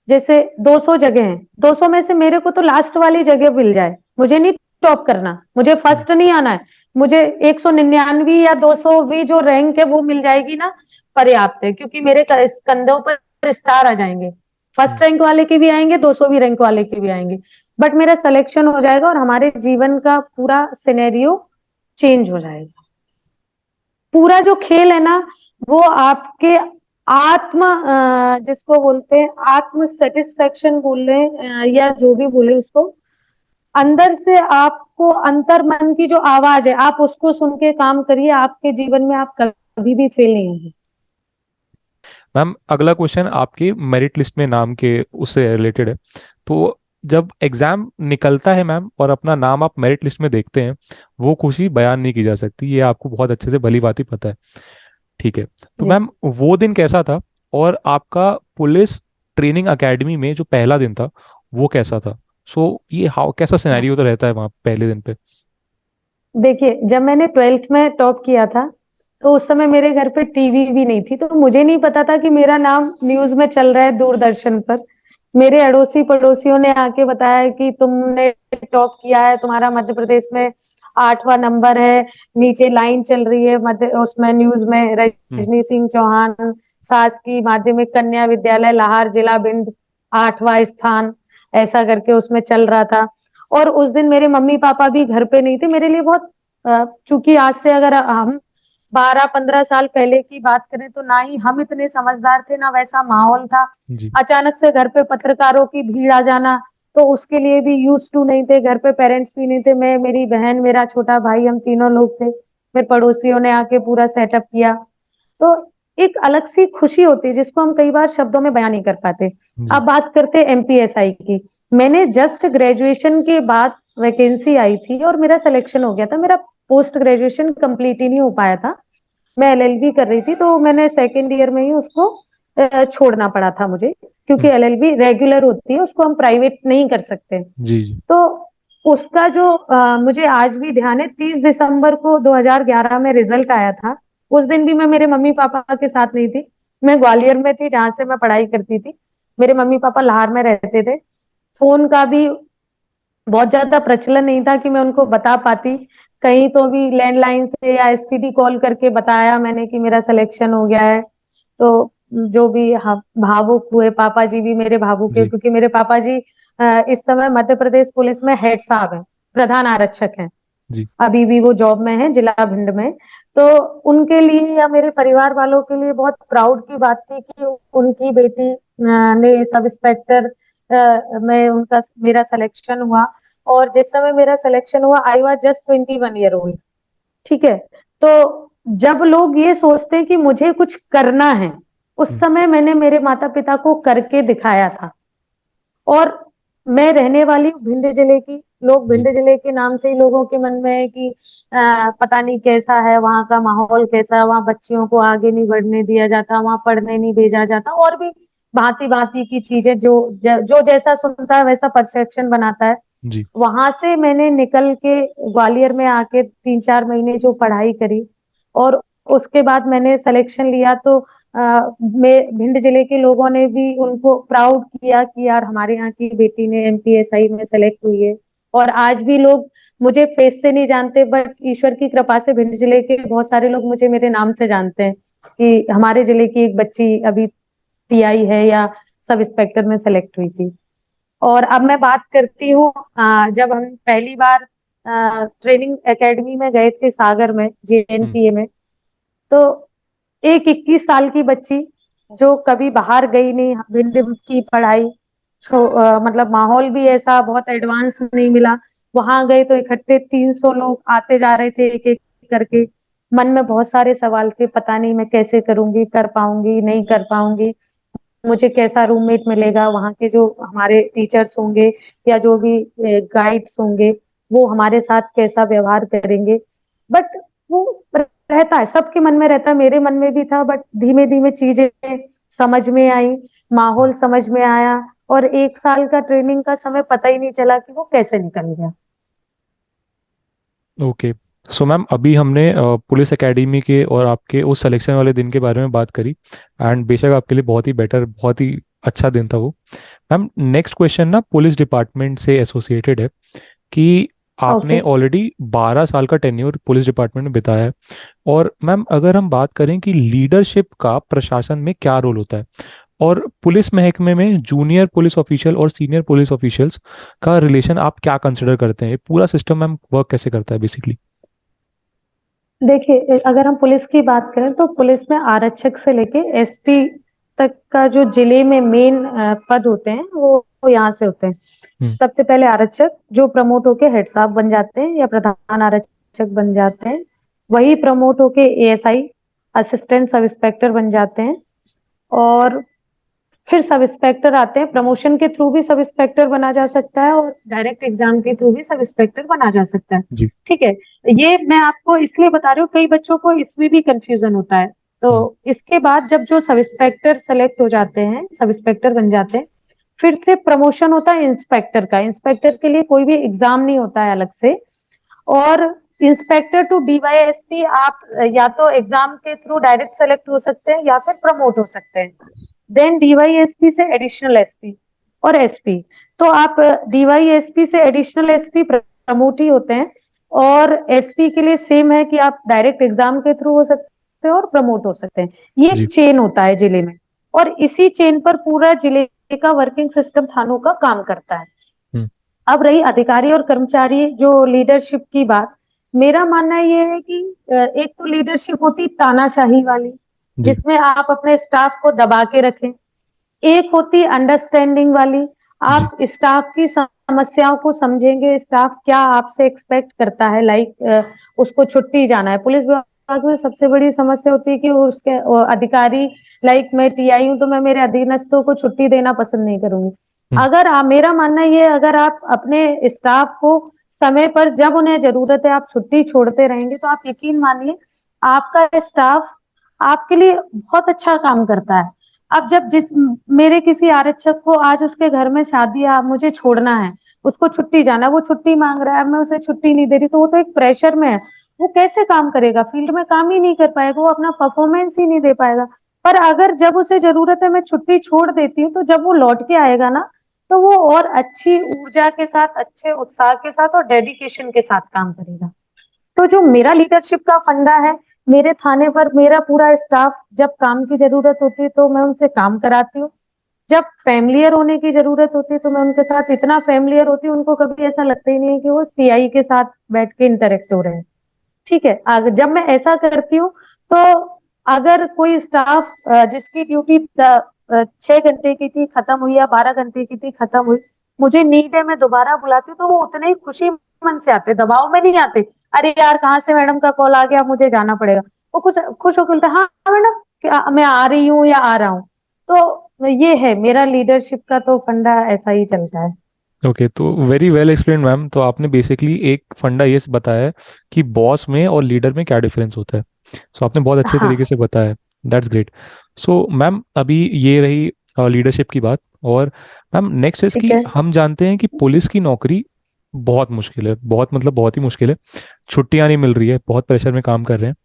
जैसे 200 जगह हैं, 200 में से मेरे को तो लास्ट वाली जगह मिल जाए, मुझे नहीं टॉप करना, मुझे हम्म। फर्स्ट नहीं आना है। मुझे 199 या 200वीं जो रैंक है वो मिल जाएगी ना, पर्याप्त है, क्योंकि मेरे कंधों पर स्टार आ जाएंगे। फर्स्ट हम्म। रैंक वाले के भी आएंगे, 200वीं रैंक वाले के भी आएंगे। बट मेरा सिलेक्शन हो जाएगा और हमारे जीवन का पूरा सिनेरियो चेंज हो जाएगा। पूरा जो खेल है ना, वो आपके आत्म, जिसको बोलते हैं आत्म सेटिस्फेक्शन बोल रहे हैं, या जो भी बोले उसको, अंदर से आपको अंतर मन की जो आवाज है, आप उसको सुन के काम करिए, आपके जीवन में आप कभी भी फेल नहीं होंगे। मैम अगला क्वेश्चन आपकी मेरिट लिस्ट में नाम के उससे रिलेटेड है। तो जब एग्जाम निकलता है मैम और अपना नाम आप मेरिट लिस्ट में देखते हैं, वो खुशी बयान नहीं की जा सकती, ये आपको बहुत अच्छे से भली भांति पता है। ठीक है। तो जी। मैम वो दिन कैसा था, और आपका पुलिस ट्रेनिंग एकेडमी में जो पहला दिन था वो कैसा था? ये हाउ कैसा हाँ, सिनेरियो तो रहता है वहाँ पहले दिन पे? देखिए, जब मैंने 12th में टॉप किया था, तो उस समय मेरे घर पे टीवी भी नहीं थी, तो मुझे नहीं पता था कि मेरा नाम न्यूज में चल रहा है दूरदर्शन पर। मेरे अड़ोसी पड़ोसियों ने आके बताया कि तुमने टॉप किया है, तुम्हारा मध्य प्रदेश में 8वां नंबर है, नीचे लाइन चल रही है मध्य उसमें न्यूज में, हम्म। रजनी सिंह चौहान, शासकीय माध्यमिक कन्या विद्यालय लाहार, जिला भिंड, 8वां स्थान, ऐसा करके उसमें चल रहा था। और उस दिन मेरे मम्मी पापा भी घर पे नहीं थे, मेरे लिए बहुत, चूंकि आज से अगर हम 12-15 साल पहले की बात करें, तो ना ही हम इतने समझदार थे, ना वैसा माहौल था। जी। अचानक से घर पे पत्रकारों की भीड़ आ जाना, तो उसके लिए भी यूज टू नहीं थे, घर पे पेरेंट्स भी नहीं थे, मैं, मेरी बहन, मेरा छोटा भाई, हम तीनों लोग थे। फिर पड़ोसियों ने आके पूरा सेटअप किया। तो एक अलग सी खुशी होती है, जिसको हम कई बार शब्दों में बयान नहीं कर पाते। अब जी। बात करते हैं एमपीएसआई की। मैंने जस्ट ग्रेजुएशन के बाद वैकेंसी आई थी और मेरा सिलेक्शन हो गया था। मेरा पोस्ट ग्रेजुएशन कंप्लीट ही नहीं हो पाया था। मैं एलएलबी कर रही थी, तो मैंने सेकेंड ईयर में ही उसको छोड़ना पड़ा था मुझे, क्योंकि हम्म। एलएलबी रेगुलर होती है, उसको हम प्राइवेट नहीं कर सकते। जी। जी। तो उसका जो, मुझे आज भी ध्यान है, 30 दिसंबर को 2011 में रिजल्ट आया था। उस दिन भी मैं मेरे मम्मी पापा के साथ नहीं थी, मैं ग्वालियर में थी, जहां से मैं पढ़ाई करती थी। मेरे मम्मी पापा लाहौर में रहते थे। फोन का भी बहुत ज्यादा प्रचलन नहीं था कि मैं उनको बता पाती। कहीं तो भी लैंडलाइन से या एसटीडी कॉल करके बताया मैंने कि मेरा सिलेक्शन हो गया है। तो जो भी भावुक हुए, पापा जी भी मेरे भावुक है, जी। क्योंकि मेरे पापा जी इस समय मध्य प्रदेश पुलिस में हेड साहब हैं, प्रधान आरक्षक हैं। जी। अभी भी वो जॉब में है, जिला भिंड में। तो उनके लिए या मेरे परिवार वालों के लिए बहुत प्राउड की बात थी कि उनकी बेटी ने सब इंस्पेक्टर में उनका, मेरा सिलेक्शन हुआ। और जिस समय मेरा सिलेक्शन हुआ, I was just 21 year old. ठीक है। तो जब लोग ये सोचते हैं कि मुझे कुछ करना है, उस हम्म। समय मैंने मेरे माता पिता को करके दिखाया था। और मैं रहने वाली हूँ भिंड जिले की। लोग जी। भिंड जिले के नाम से ही लोगों के मन में है कि पता नहीं कैसा है वहाँ का माहौल, कैसा है वहाँ, बच्चियों को आगे नहीं बढ़ने दिया जाता, वहाँ पढ़ने नहीं भेजा जाता, और भी भांति भांति की चीजें, जो जैसा सुनता है वैसा परसेप्शन बनाता है। जी। वहां से मैंने निकल के ग्वालियर में आके 3-4 महीने जो पढ़ाई करी, और उसके बाद मैंने सिलेक्शन लिया, तो मैं, भिंड जिले के लोगों ने भी उनको प्राउड किया कि यार हमारे यहाँ की बेटी ने एमपीएसआई में सेलेक्ट हुई है। और आज भी लोग मुझे फेस से नहीं जानते, बट ईश्वर की कृपा से भिंड जिले के बहुत सारे लोग मुझे मेरे नाम से जानते हैं कि हमारे जिले की एक बच्ची अभी टीआई है, या सब इंस्पेक्टर में सेलेक्ट हुई थी। और अब मैं बात करती हूँ, जब हम पहली बार ट्रेनिंग एकेडमी में गए थे सागर में, हम्म। जेएनपीए में। तो एक 21 साल की बच्ची, जो कभी बाहर गई नहीं, भिंड की पढ़ाई, मतलब माहौल भी ऐसा बहुत एडवांस नहीं मिला। वहां गए तो इकट्ठे 300 लोग आते जा रहे थे एक एक करके। मन में बहुत सारे सवाल थे, पता नहीं मैं कैसे करूंगी, कर पाऊंगी नहीं कर पाऊंगी, मुझे कैसा रूममेट मिलेगा, वहाँ के जो हमारे टीचर्स होंगे या जो भी गाइड्स होंगे वो हमारे साथ कैसा व्यवहार करेंगे। बट वो रहता है, सबके मन में रहता है, मेरे मन में भी था। बट धीमे धीमे चीजें समझ में आई, माहौल समझ में आया, और 1 साल का ट्रेनिंग का समय पता ही नहीं चला कि वो कैसे निकल गया। ओके। सो मैम, अभी हमने पुलिस एकेडमी के और आपके उस सिलेक्शन वाले दिन के बारे में बात करी, एंड बेशक आपके लिए बहुत ही बेटर, बहुत ही अच्छा दिन था वो। मैम, नेक्स्ट क्वेश्चन ना पुलिस डिपार्टमेंट से एसोसिएटेड है कि ओके। आपने ऑलरेडी 12 साल का टेन्योर पुलिस डिपार्टमेंट में बिताया है। और मैम, अगर हम बात करें कि लीडरशिप का प्रशासन में क्या रोल होता है, और पुलिस महकमे में जूनियर पुलिस ऑफिशियल और सीनियर पुलिस ऑफिशियल्स का रिलेशन आप क्या कंसिडर करते हैं, ये पूरा सिस्टम मैम वर्क कैसे करता है बेसिकली? देखिए, अगर हम पुलिस की बात करें तो पुलिस में आरक्षक से लेके एसपी तक का जो जिले में मेन पद होते हैं वो यहाँ से होते हैं। हम्म। सबसे पहले आरक्षक जो प्रमोट होके हेड साहब बन जाते हैं या प्रधान आरक्षक बन जाते हैं, वही प्रमोट होके एएसआई असिस्टेंट सब इंस्पेक्टर बन जाते हैं। और फिर सब इंस्पेक्टर आते हैं, प्रमोशन के थ्रू भी सब इंस्पेक्टर बना जा सकता है और डायरेक्ट एग्जाम के थ्रू भी सब इंस्पेक्टर बना जा सकता है। जी। ठीक है। ये मैं आपको इसलिए बता रही हूँ, कई बच्चों को इसमें भी कंफ्यूजन होता है। तो हम्म। इसके बाद जब जो सब इंस्पेक्टर सेलेक्ट हो जाते हैं, सब इंस्पेक्टर बन जाते हैं, फिर से प्रमोशन होता है इंस्पेक्टर का। इंस्पेक्टर के लिए कोई भी एग्जाम नहीं होता है अलग से। और इंस्पेक्टर टू डीवाईएसपी आप या तो एग्जाम के थ्रू डायरेक्ट सेलेक्ट हो सकते हैं या फिर प्रमोट हो सकते हैं। देन डीवाईएसपी से एडिशनल एसपी और एसपी। तो आप डीवाईएसपी से एडिशनल एसपी प्रमोट ही होते हैं। और एसपी के लिए सेम है कि आप डायरेक्ट एग्जाम के थ्रू हो सकते हैं और प्रमोट हो सकते हैं। ये जी। एक चेन होता है जिले में, और इसी चेन पर पूरा जिले का वर्किंग सिस्टम थानों का काम करता है। हम्म। अब रही अधिकारी और कर्मचारी जो लीडरशिप की बात, मेरा मानना ये है कि एक तो लीडरशिप होती तानाशाही वाली, जी। जिसमें आप अपने स्टाफ को दबा के रखें। एक होती अंडरस्टैंडिंग वाली, जी। आप स्टाफ की समस्याओं को समझेंगे, स्टाफ क्या आपसे एक्सपेक्ट करता है। लाइक उसको छुट्टी जाना है, पुलिस विभाग में सबसे बड़ी समस्या होती है कि उसके अधिकारी, लाइक मैं टीआई हूं तो मैं मेरे अधीनस्थों को छुट्टी देना पसंद नहीं करूंगी। हम्म। अगर मेरा मानना ये है, अगर आप अपने स्टाफ को समय पर जब उन्हें जरूरत है आप छुट्टी छोड़ते रहेंगे, तो आप यकीन मानिए आपका स्टाफ आपके लिए बहुत अच्छा काम करता है। अब जब जिस मेरे किसी आरक्षक को आज उसके घर में शादी है, आप मुझे छोड़ना है, उसको छुट्टी जाना है, वो छुट्टी मांग रहा है, मैं उसे छुट्टी नहीं दे रही, तो वो तो एक प्रेशर में है। वो कैसे काम करेगा, फील्ड में काम ही नहीं कर पाएगा, वो अपना परफॉर्मेंस ही नहीं दे पाएगा। पर अगर जब उसे जरूरत है मैं छुट्टी छोड़ देती हूँ, तो जब वो लौट के आएगा ना, तो वो और अच्छी ऊर्जा के साथ, अच्छे उत्साह के साथ और डेडिकेशन के साथ काम करेगा। तो जो मेरा लीडरशिप का फंडा है, मेरे थाने पर मेरा पूरा स्टाफ जब काम की जरूरत होती है तो मैं उनसे काम कराती हूँ। जब फैमिलियर होने की जरूरत होती है तो मैं उनके साथ इतना फैमिलियर होती हूँ, उनको कभी ऐसा लगता ही नहीं है कि वो सीआई के साथ बैठ के इंटरेक्ट हो रहे हैं। ठीक है। जब मैं ऐसा करती हूँ तो अगर कोई स्टाफ जिसकी ड्यूटी 6 घंटे की थी खत्म हुई या 12 घंटे की थी खत्म हुई, मुझे नीड है, मैं दोबारा बुलाती हूँ, तो वो उतने ही खुशी मन से आते, दबाव में नहीं आते। अरे यार कहाँ से मैडम का कॉल आ गया, मुझे जाना पड़ेगा। वो खुश खुश होकर बोलते हैं, हाँ मैडम मैं आ रही हूँ या आ रहा हूँ। तो ये है मेरा लीडरशिप का तो फंडा, ऐसा ही चलता है। ओके, तो वेरी वेल एक्सप्लेन मैम। तो आपने बेसिकली एक फंडा ये बताया है कि बॉस में और लीडर में क्या डिफरेंस होता है। सो आपने बहुत अच्छे तरीके हाँ। से बताया। That's great. सो मैम, अभी ये रही लीडरशिप की बात। और मैम, नेक्स्ट इज ठीक कि है। हम जानते हैं कि पुलिस की नौकरी बहुत मुश्किल है, बहुत मतलब बहुत ही मुश्किल है। छुट्टियां नहीं मिल रही है, बहुत प्रेशर में काम कर रहे हैं।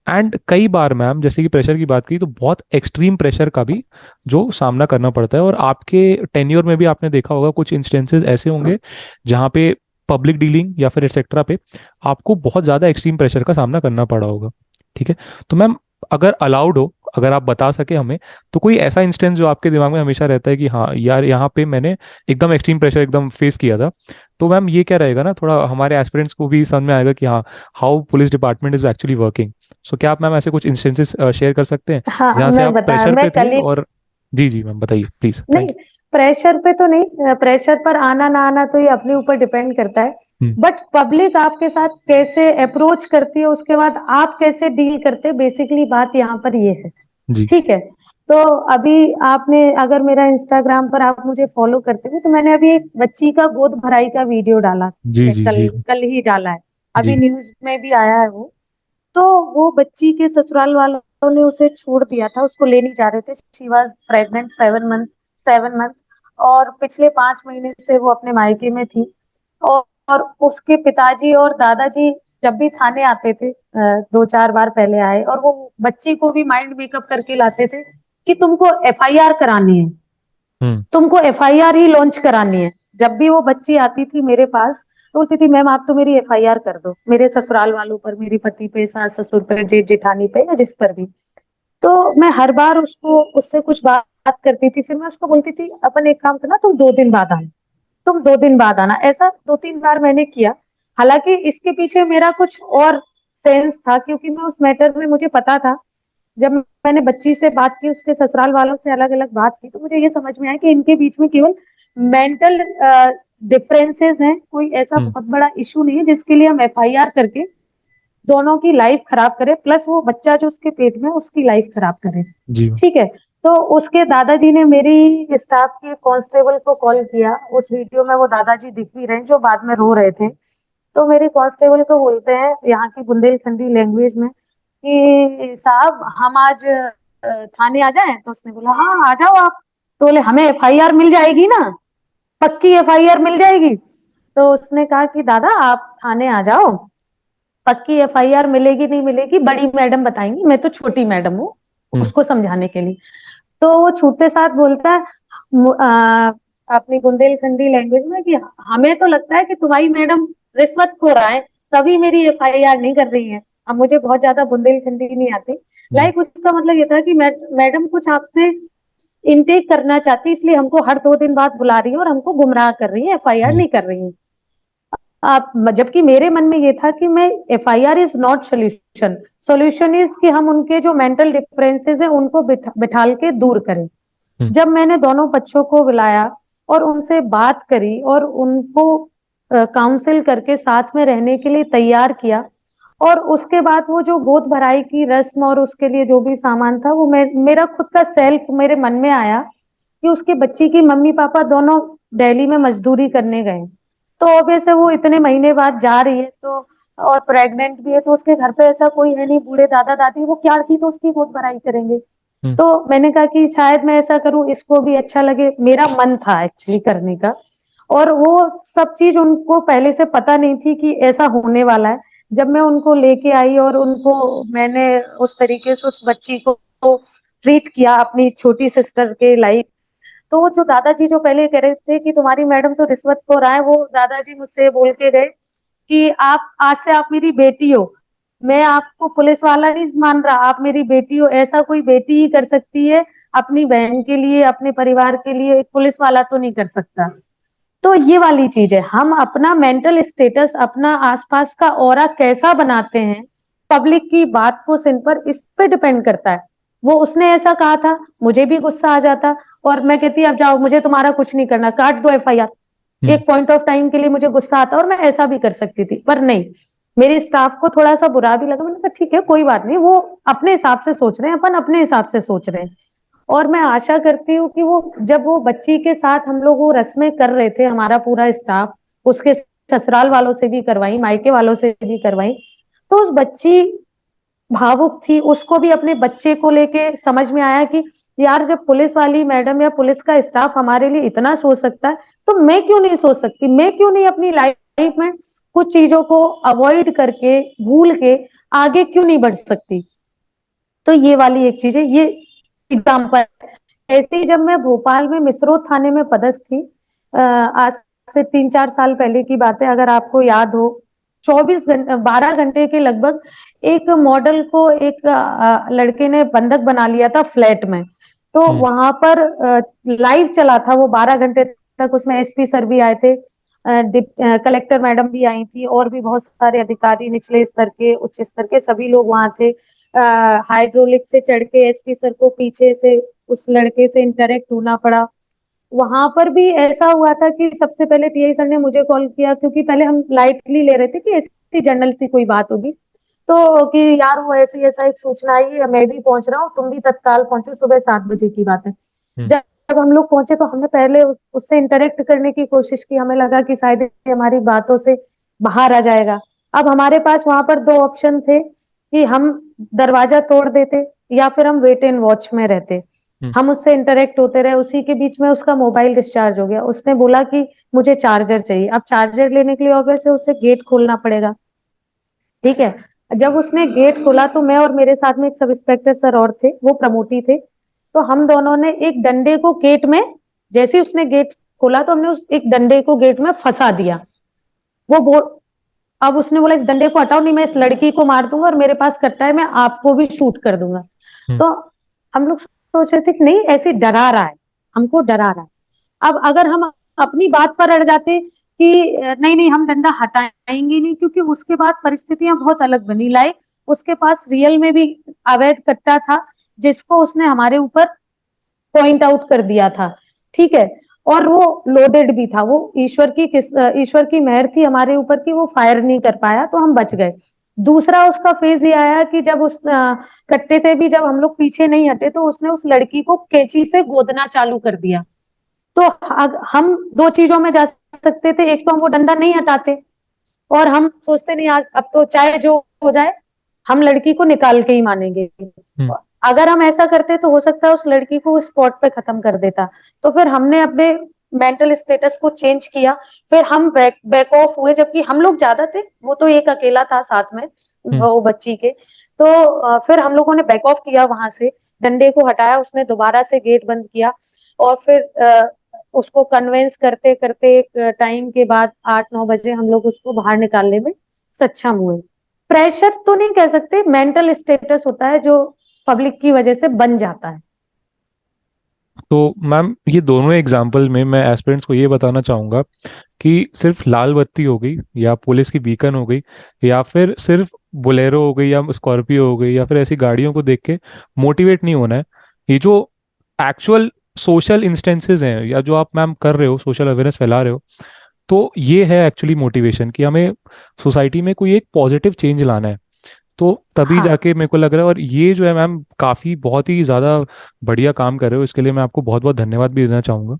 एंड कई बार मैम, जैसे कि प्रेशर की बात की, तो बहुत एक्सट्रीम प्रेशर का भी जो सामना करना पड़ता है। और आपके टेन्योर में भी आपने देखा होगा कुछ इंस्टेंसेस ऐसे होंगे जहाँ पे पब्लिक डीलिंग या फिर एक्सेट्रा पे आपको बहुत ज़्यादा एक्सट्रीम प्रेशर का सामना करना पड़ा होगा। ठीक है। तो मैम, अगर अलाउड हो, अगर आप बता सके हमें, तो कोई ऐसा इंस्टेंस जो आपके दिमाग में हमेशा रहता है कि हाँ यार, यहाँ पे मैंने एकदम एक्सट्रीम प्रेशर एकदम फेस किया था। तो मैम, ये क्या रहेगा ना, थोड़ा हमारे एस्पिरेंट्स को भी समझ में आएगा कि हाँ, how police department is actually working. So क्या आप मैम ऐसे कुछ इंस्टेंसेस शेयर कर सकते हैं हाँ जहाँ से मैं आप बता प्रेशर मैं पे थे? कल ही और जी जी मैम, बताइए प्लीज, थैंक नहीं, यू। प्रेशर पे तो नहीं, प्रेशर पर आना ना आना तो ये अपने ऊपर डिपेंड करता है। हम्म। बट पब्लिक आपके साथ कैसे अप्रोच करती है, उसके बाद आप कैसे डील करते हैं, बेसिकली बात यहाँ पर ये है। जी ठीक है। तो अभी आपने अगर मेरा इंस्टाग्राम पर आप मुझे फॉलो करते हो तो मैंने अभी एक बच्ची का गोद भराई का वीडियो डाला जी है, जी कल जी कल ही डाला है। अभी जी। न्यूज में भी आया है वो। तो वो बच्ची के ससुराल वालों ने उसे छोड़ दिया था, उसको ले नहीं जा रहे थे। शी वाज प्रेग्नेंट 7 मंथ और पिछले 5 महीने से वो अपने मायके में थी। और उसके पिताजी और दादाजी जब भी थाने आते थे, 2-4 बार पहले आए, और वो बच्ची को भी माइंड मेकअप करके लाते थे कि तुमको एफआईआर करानी है, हम्म तुमको एफआईआर ही लॉन्च करानी है। जब भी वो बच्ची आती थी मेरे पास तो बोलती थी, मैम आप तो मेरी एफआईआर कर दो, मेरे ससुराल वालों पर, मेरे पति पे, सास ससुर पे, जेठ जेठानी पे, या जिस पर भी। तो मैं हर बार उसको उससे कुछ बात करती थी, फिर मैं उसको बोलती थी अपन एक काम करना, तुम 2 दिन बाद आना, तुम 2 दिन बाद आना। ऐसा 2-3 बार मैंने किया। हालांकि इसके पीछे मेरा कुछ और सेंस था, क्योंकि मैं उस मैटर में, मुझे पता था। जब मैंने बच्ची से बात की, उसके ससुराल वालों से अलग अलग बात की, तो मुझे ये समझ में आया कि इनके बीच में केवल मेंटल डिफरेंसेस हैं, कोई ऐसा हम्म। बहुत बड़ा इशू नहीं है जिसके लिए हम एफआईआर करके दोनों की लाइफ खराब करें, प्लस वो बच्चा जो उसके पेट में है, उसकी लाइफ खराब करें। जी मैम। ठीक है। तो उसके दादाजी ने मेरी स्टाफ के कांस्टेबल को कॉल किया। उस वीडियो में वो दादाजी दिख भी रहे हैं जो बाद में रो रहे थे। तो मेरे कांस्टेबल को बोलते हैं यहाँ की बुंदेलखंडी लैंग्वेज में कि साहब हम आज थाने आ जाएं। तो उसने बोला हाँ आ जाओ आप। तो बोले हमें एफआईआर मिल जाएगी ना, पक्की एफआईआर मिल जाएगी। तो उसने कहा कि दादा आप थाने आ जाओ, पक्की एफआईआर मिलेगी नहीं मिलेगी बड़ी मैडम बताएंगी, मैं तो छोटी मैडम हूँ हम्म उसको समझाने के लिए। तो वो छूटते साथ बोलता है अपनी बुंदेलखंडी लैंग्वेज में कि हमें तो लगता है कि तुम्हारी मैडम रिश्वत खो रहा है, तभी मेरी एफआईआर नहीं कर रही है। अब मुझे बहुत ज्यादा बुंदेलखंडी नहीं आती। जी। लाइक उसका मतलब ये था कि मैडम कुछ आपसे इनटेक करना चाहती है, इसलिए हमको हर 2 दिन बाद बुला रही है और हमको गुमराह कर रही है, एफआईआर जी। नहीं कर रही है। आप, जबकि मेरे मन में ये था कि मैं, FIR is not solution, solution is कि हम उनके जो मेंटल डिफरेंसेस है उनको बिठाल के दूर करें। हम्म जब मैंने दोनों बच्चों को बुलाया और उनसे बात करी और उनको काउंसिल करके साथ में रहने के लिए तैयार किया, और उसके बाद वो जो गोद भराई की रस्म और उसके लिए जो भी सामान था, वो मेरा खुद का सेल्फ मेरे मन में आया कि उसकी बच्ची की मम्मी पापा दोनों दिल्ली में मजदूरी करने गए। तो ऑब्वियस है वो इतने महीने बाद जा रही है, तो और प्रेग्नेंट भी है, तो उसके घर पे ऐसा कोई है नहीं, बूढ़े दादा दादी, वो क्या थी तो उसकी गोद भराई करेंगे। हम्म तो मैंने कहा कि शायद मैं ऐसा करूं, इसको भी अच्छा लगे, मेरा मन था एक्चुअली करने का। और वो सब चीज उनको पहले से पता नहीं थी कि ऐसा होने वाला है। जब मैं उनको लेके आई और उनको मैंने उस तरीके से उस बच्ची को ट्रीट किया अपनी छोटी सिस्टर के लाइक, तो वो जो दादाजी जो पहले कह रहे थे कि तुम्हारी मैडम तो रिश्वत खो रहा है, वो दादाजी मुझसे बोल के गए कि आप आज से आप मेरी बेटी हो, मैं आपको पुलिस वाला नहीं मान रहा, आप मेरी बेटी हो। ऐसा कोई बेटी ही कर सकती है अपनी बहन के लिए, अपने परिवार के लिए, एक पुलिस वाला तो नहीं कर सकता। तो ये वाली चीज है, हम अपना मेंटल स्टेटस, अपना आसपास का ऑरा कैसा बनाते हैं, पब्लिक की बात को सुन पर, इस पे डिपेंड करता है। वो उसने ऐसा कहा था, मुझे भी गुस्सा आ जाता और मैं कहती अब जाओ, मुझे तुम्हारा कुछ नहीं करना, काट दो एफआईआर। हम्म एक पॉइंट ऑफ टाइम के लिए मुझे गुस्सा आता और मैं ऐसा भी कर सकती थी, पर नहीं, मेरे स्टाफ को थोड़ा सा बुरा भी लगा। मैंने कहा ठीक है कोई बात नहीं, वो अपने हिसाब से सोच रहे हैं, अपन अपने हिसाब से सोच रहे हैं। और मैं आशा करती हूँ कि वो, जब वो बच्ची के साथ हम लोग वो रस्में कर रहे थे, हमारा पूरा स्टाफ, उसके ससुराल वालों से भी करवाई, मायके वालों से भी करवाई, तो उस बच्ची भावुक थी, उसको भी अपने बच्चे को लेके समझ में आया कि यार जब पुलिस वाली मैडम या पुलिस का स्टाफ हमारे लिए इतना सोच सकता है, तो मैं क्यों नहीं सोच सकती, मैं क्यों नहीं अपनी लाइफ में कुछ चीजों को अवॉइड करके, भूल के आगे क्यों नहीं बढ़ सकती। तो ये वाली एक चीज है, ये एग्जाम्पल। ऐसे ही जब मैं भोपाल में मिसरोद थाने में पदस्थ थी, आज से 3-4 साल पहले की बात है, अगर आपको याद हो, 24 घंटे, 12 घंटे के लगभग एक मॉडल को एक लड़के ने बंधक बना लिया था फ्लैट में। तो हम्म वहां पर लाइव चला था वो 12 घंटे तक, उसमें एसपी सर भी आए थे, कलेक्टर मैडम भी आई थी, और भी बहुत सारे अधिकारी, निचले स्तर के, उच्च स्तर के, सभी लोग वहां थे। हाइड्रोलिक से चढ़ के एसपी सर को पीछे से उस लड़के से इंटरेक्ट होना पड़ा। वहां पर भी ऐसा हुआ था कि सबसे पहले टीआई सर ने मुझे कॉल किया, क्योंकि पहले हम लाइटली ले रहे थे कि ऐसी जनरल सी कोई बात होगी, तो कि यार वो ऐसी ऐसा एक सूचना आई है, मैं भी पहुंच रहा हूँ, तुम भी तत्काल पहुंचो, सुबह 7 बजे की बात है। हम्म। जब हम लोग पहुंचे तो हमने पहले उससे इंटरेक्ट करने की कोशिश की, हमें लगा कि शायद ये हमारी बातों से बाहर आ जाएगा। अब हमारे पास वहां पर दो ऑप्शन थे कि हम दरवाजा तोड़ देते या फिर हम वेट एंड वॉच में रहते। हम्म। हम उससे इंटरेक्ट होते रहे, उसी के बीच में उसका मोबाइल डिस्चार्ज हो गया। उसने बोला कि मुझे चार्जर चाहिए। अब चार्जर लेने के लिए ऑब्वियस है उसे गेट खोलना पड़ेगा, ठीक है। जब उसने गेट खोला तो मैं और मेरे साथ में एक सब इंस्पेक्टर सर और थे, वो प्रमोटी थे, तो हम दोनों ने एक डंडे को गेट में, जैसे ही उसने गेट खोला तो हमने उस एक डंडे को गेट में फंसा दिया। वो बोल अब उसने बोला इस डंडे को हटाओ, नहीं मैं इस लड़की को मार दूंगा और मेरे पास कट्टा है, मैं आपको भी शूट कर दूंगा। हम्म। तो हम लोग सोच रहे थे कि नहीं, ऐसे डरा रहा है, हमको डरा रहा है। अब अगर हम अपनी बात पर अड़ जाते कि नहीं नहीं हम डंडा हटाएंगे नहीं, क्योंकि उसके बाद परिस्थितियां बहुत अलग बनी। लाइक उसके पास रियल में भी अवैध कट्टा था, जिसको उसने हमारे ऊपर पॉइंट आउट कर दिया था, ठीक है। और वो लोडेड भी था। वो ईश्वर की मेहर थी हमारे ऊपर कि वो फायर नहीं कर पाया, तो हम बच गए। दूसरा उसका फेज ये आया कि जब उस कट्टे से भी जब हम लोग पीछे नहीं हटे तो उसने उस लड़की को कैंची से गोदना चालू कर दिया। तो हम दो चीजों में जा सकते थे, एक तो हम वो डंडा नहीं हटाते और हम सोचते नहीं आज अब तो चाहे जो हो जाए हम लड़की को निकाल के ही मानेंगे। हम्म। अगर हम ऐसा करते तो हो सकता है उस लड़की को उस स्पॉट पे खत्म कर देता। तो फिर हमने अपने मेंटल स्टेटस को चेंज किया। फिर हम बैक ऑफ हुए, जबकि हम लोग ज्यादा थे, वो तो एक अकेला था साथ में, हम्म। वो बच्ची के। तो फिर हम लोगों ने बैक ऑफ किया वहां से, डंडे को हटाया, उसने दोबारा से गेट बंद किया। और फिर उसको कन्वेंस करते करते एक टाइम के बाद 8-9 बजे हम लोग उसको बाहर निकालने में सक्षम हुए। प्रेशर तो नहीं कह सकते, मेंटल स्टेटस होता है जो पब्लिक की वजह से बन जाता है। तो मैम ये दोनों एग्जाम्पल में मैं एस्पिरेंट्स को ये बताना चाहूँगा कि सिर्फ लाल बत्ती हो गई या पुलिस की बीकन हो गई या फिर सिर्फ बोलेरो हो गई या स्कॉर्पियो हो गई या फिर ऐसी गाड़ियों को देख के मोटिवेट नहीं होना है। ये जो एक्चुअल सोशल इंस्टेंसेस हैं या जो आप मैम कर रहे हो, सोशल अवेयरनेस फैला रहे हो, तो ये है एक्चुअली मोटिवेशन कि हमें सोसाइटी में कोई एक पॉजिटिव चेंज लाना है। तो तभी हाँ, जाके मेरे को लग रहा है, और ये जो है मैम काफ़ी बहुत ही ज़्यादा बढ़िया काम कर रहे हो, इसके लिए मैं आपको बहुत बहुत धन्यवाद भी देना चाहूँगा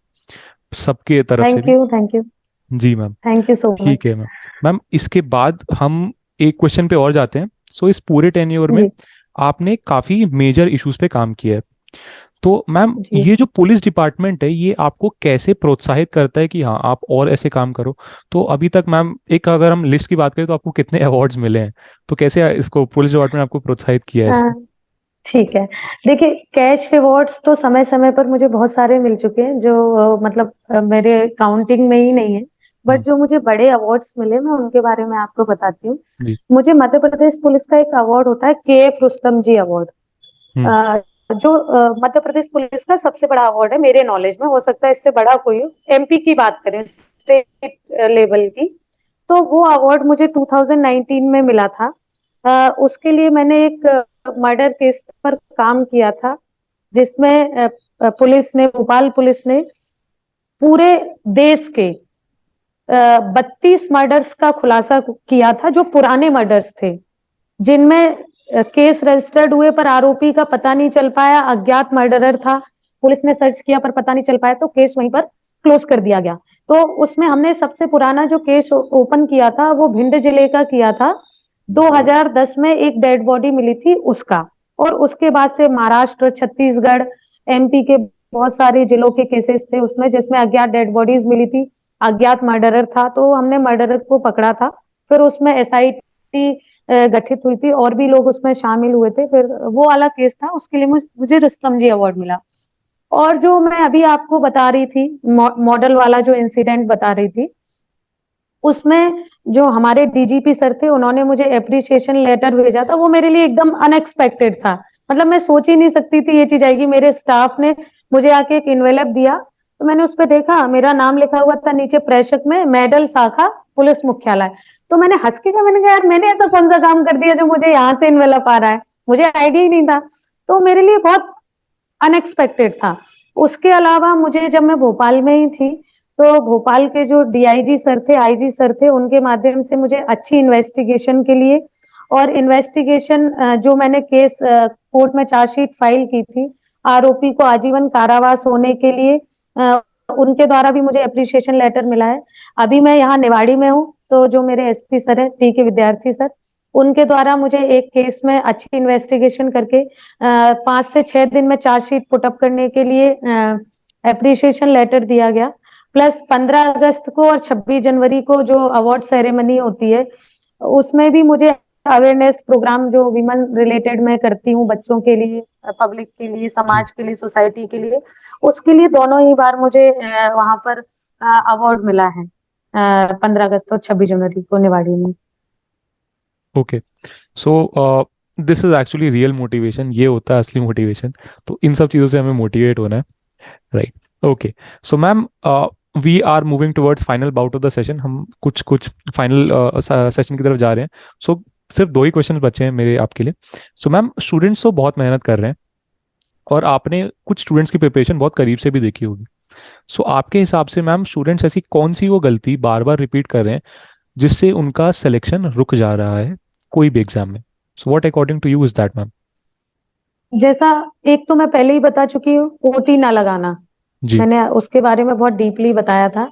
सबके तरफ से थैंक भी। यू, थैंक यू, जी मैम। थैंक यू सो ठीक है मच। मैम। मैम इसके बाद हम एक क्वेश्चन पे और जाते हैं। सो इस पूरे टेन्योर में जी आपने काफ़ी मेजर इश्यूज पे काम किया है। तो मैम जी। ये जो पुलिस डिपार्टमेंट है ये आपको कैसे प्रोत्साहित करता है कि हाँ आप और ऐसे काम करो? तो अभी तक मैम एक अगर हम लिस्ट की बात करें तो आपको कितने अवार्ड्स मिले हैं? तो कैसे इसको पुलिस डिपार्टमेंट आपको प्रोत्साहित किया है अ, इसमें? ठीक है। देखिए, कैश रिवॉर्ड्स तो समय समय पर मुझे बहुत सारे मिल चुके हैं, जो मतलब मेरे काउंटिंग में ही नहीं है। बट हम्म। जो मुझे बड़े अवार्ड्स मिले, मैं उनके बारे में आपको बताती हूँ। जी। मुझे मध्य प्रदेश पुलिस का एक अवार्ड होता है, केएफ रुस्तम जी अवार्ड, हम्म। जो मध्य प्रदेश पुलिस का सबसे बड़ा अवार्ड है मेरे नॉलेज में। हो सकता है इससे बड़ा कोई हो, एमपी की बात करें, स्टेट लेवल की। तो वो अवार्ड मुझे 2019 में मिला था। उसके लिए मैंने एक मर्डर केस पर काम किया था, जिसमें पुलिस ने, भोपाल पुलिस ने पूरे देश के 32 मर्डर्स का खुलासा किया था, जो पुराने मर्डर्स थे, जिनमें केस रजिस्टर्ड हुए पर आरोपी का पता नहीं चल पाया, अज्ञात मर्डरर था। पुलिस ने सर्च किया पर पता नहीं चल पाया, तो केस वहीं पर क्लोज कर दिया गया। तो उसमें हमने सबसे पुराना जो केस ओपन किया था वो भिंड जिले का किया था। 2010 में एक डेड बॉडी मिली थी उसका। और उसके बाद से महाराष्ट्र, छत्तीसगढ़, एमपी के बहुत सारे जिलों के केसेस थे उसमें, जिसमें अज्ञात डेड बॉडीज मिली थी, अज्ञात मर्डरर था, तो हमने मर्डरर को पकड़ा था। फिर उसमें एसआईटी गठित हुई थी और भी लोग उसमें शामिल हुए थे। फिर वो वाला केस था, उसके लिए मुझे रुस्तम जी अवार्ड मिला। और जो मैं अभी आपको बता रही थी, मॉडल वाला जो इंसिडेंट बता रही थी, उसमें जो हमारे डीजीपी सर थे उन्होंने मुझे एप्रिसिएशन लेटर भेजा था। वो मेरे लिए एकदम अनएक्सपेक्टेड था, मतलब मैं सोच ही नहीं सकती थी ये चीज आएगी। मेरे स्टाफ ने मुझे आके एक इन्वेलप दिया, तो मैंने उस पर देखा, मेरा नाम लिखा हुआ था नीचे प्रेषक में, मेडल शाखा पुलिस मुख्यालय। तो मैंने हंस के कहा, मैंने कहा यार मैंने ऐसा कौन सा काम कर दिया जो मुझे यहाँ से इन्वेलप आ रहा है, मुझे आइडिया ही नहीं था। तो मेरे लिए बहुत अनएक्सपेक्टेड था। उसके अलावा मुझे जब मैं भोपाल में ही थी, तो भोपाल के जो डीआईजी सर थे, आईजी सर थे, उनके माध्यम से मुझे अच्छी इन्वेस्टिगेशन के लिए और इन्वेस्टिगेशन जो मैंने केस कोर्ट में चार्जशीट फाइल की थी, आरोपी को आजीवन कारावास होने के लिए उनके द्वारा भी मुझे एप्रिसिएशन लेटर मिला है। अभी मैं यहाँ निवाड़ी में हूँ, तो जो मेरे एसपी सर है, टी के विद्यार्थी सर, उनके द्वारा मुझे एक केस में अच्छी इन्वेस्टिगेशन करके 5 से 6 दिन में चार्जशीट पुटअप करने के लिए एप्रिसिएशन लेटर दिया गया। प्लस 15 अगस्त को और 26 जनवरी को जो अवार्ड सेरेमनी होती है, उसमें भी मुझे अवेयरनेस प्रोग्राम जो विमेन रिलेटेड मैं करती हूँ, बच्चों के लिए, पब्लिक के लिए, जी। समाज के लिए, सोसाइटी के लिए, उसके लिए दोनों ही बार मुझे वहां पर अवार्ड मिला है, 15 अगस्त और 26 जनवरी को निवाड़ी में। Okay. So this is actually real motivation, ये होता है असली मोटिवेशन। तो इन सब चीज़ों से हमें मोटिवेट होना है, right. Okay. So ma'am, we are moving towards final bout of the session, हम कुछ कुछ फाइनल सेशन की तरफ जा रहे हैं। सो सिर्फ दो ही क्वेश्चन बचे हैं मेरे आपके लिए। सो मैम, स्टूडेंट्स तो बहुत मेहनत कर रहे हैं और आपने कुछ स्टूडेंट्स की प्रिपरेशन बहुत करीब से भी देखी होगी। सो आपके हिसाब से मैम, स्टूडेंट्स ऐसी कौन सी वो गलती बार बार रिपीट कर रहे हैं जिससे उनका सिलेक्शन रुक जा रहा है कोई भी एग्जाम में? So what according to you is that ma'am? जैसा एक तो मैं पहले ही बता चुकी हूँ, ओटी ना लगाना, जी। मैंने उसके बारे में बहुत डीपली बताया था।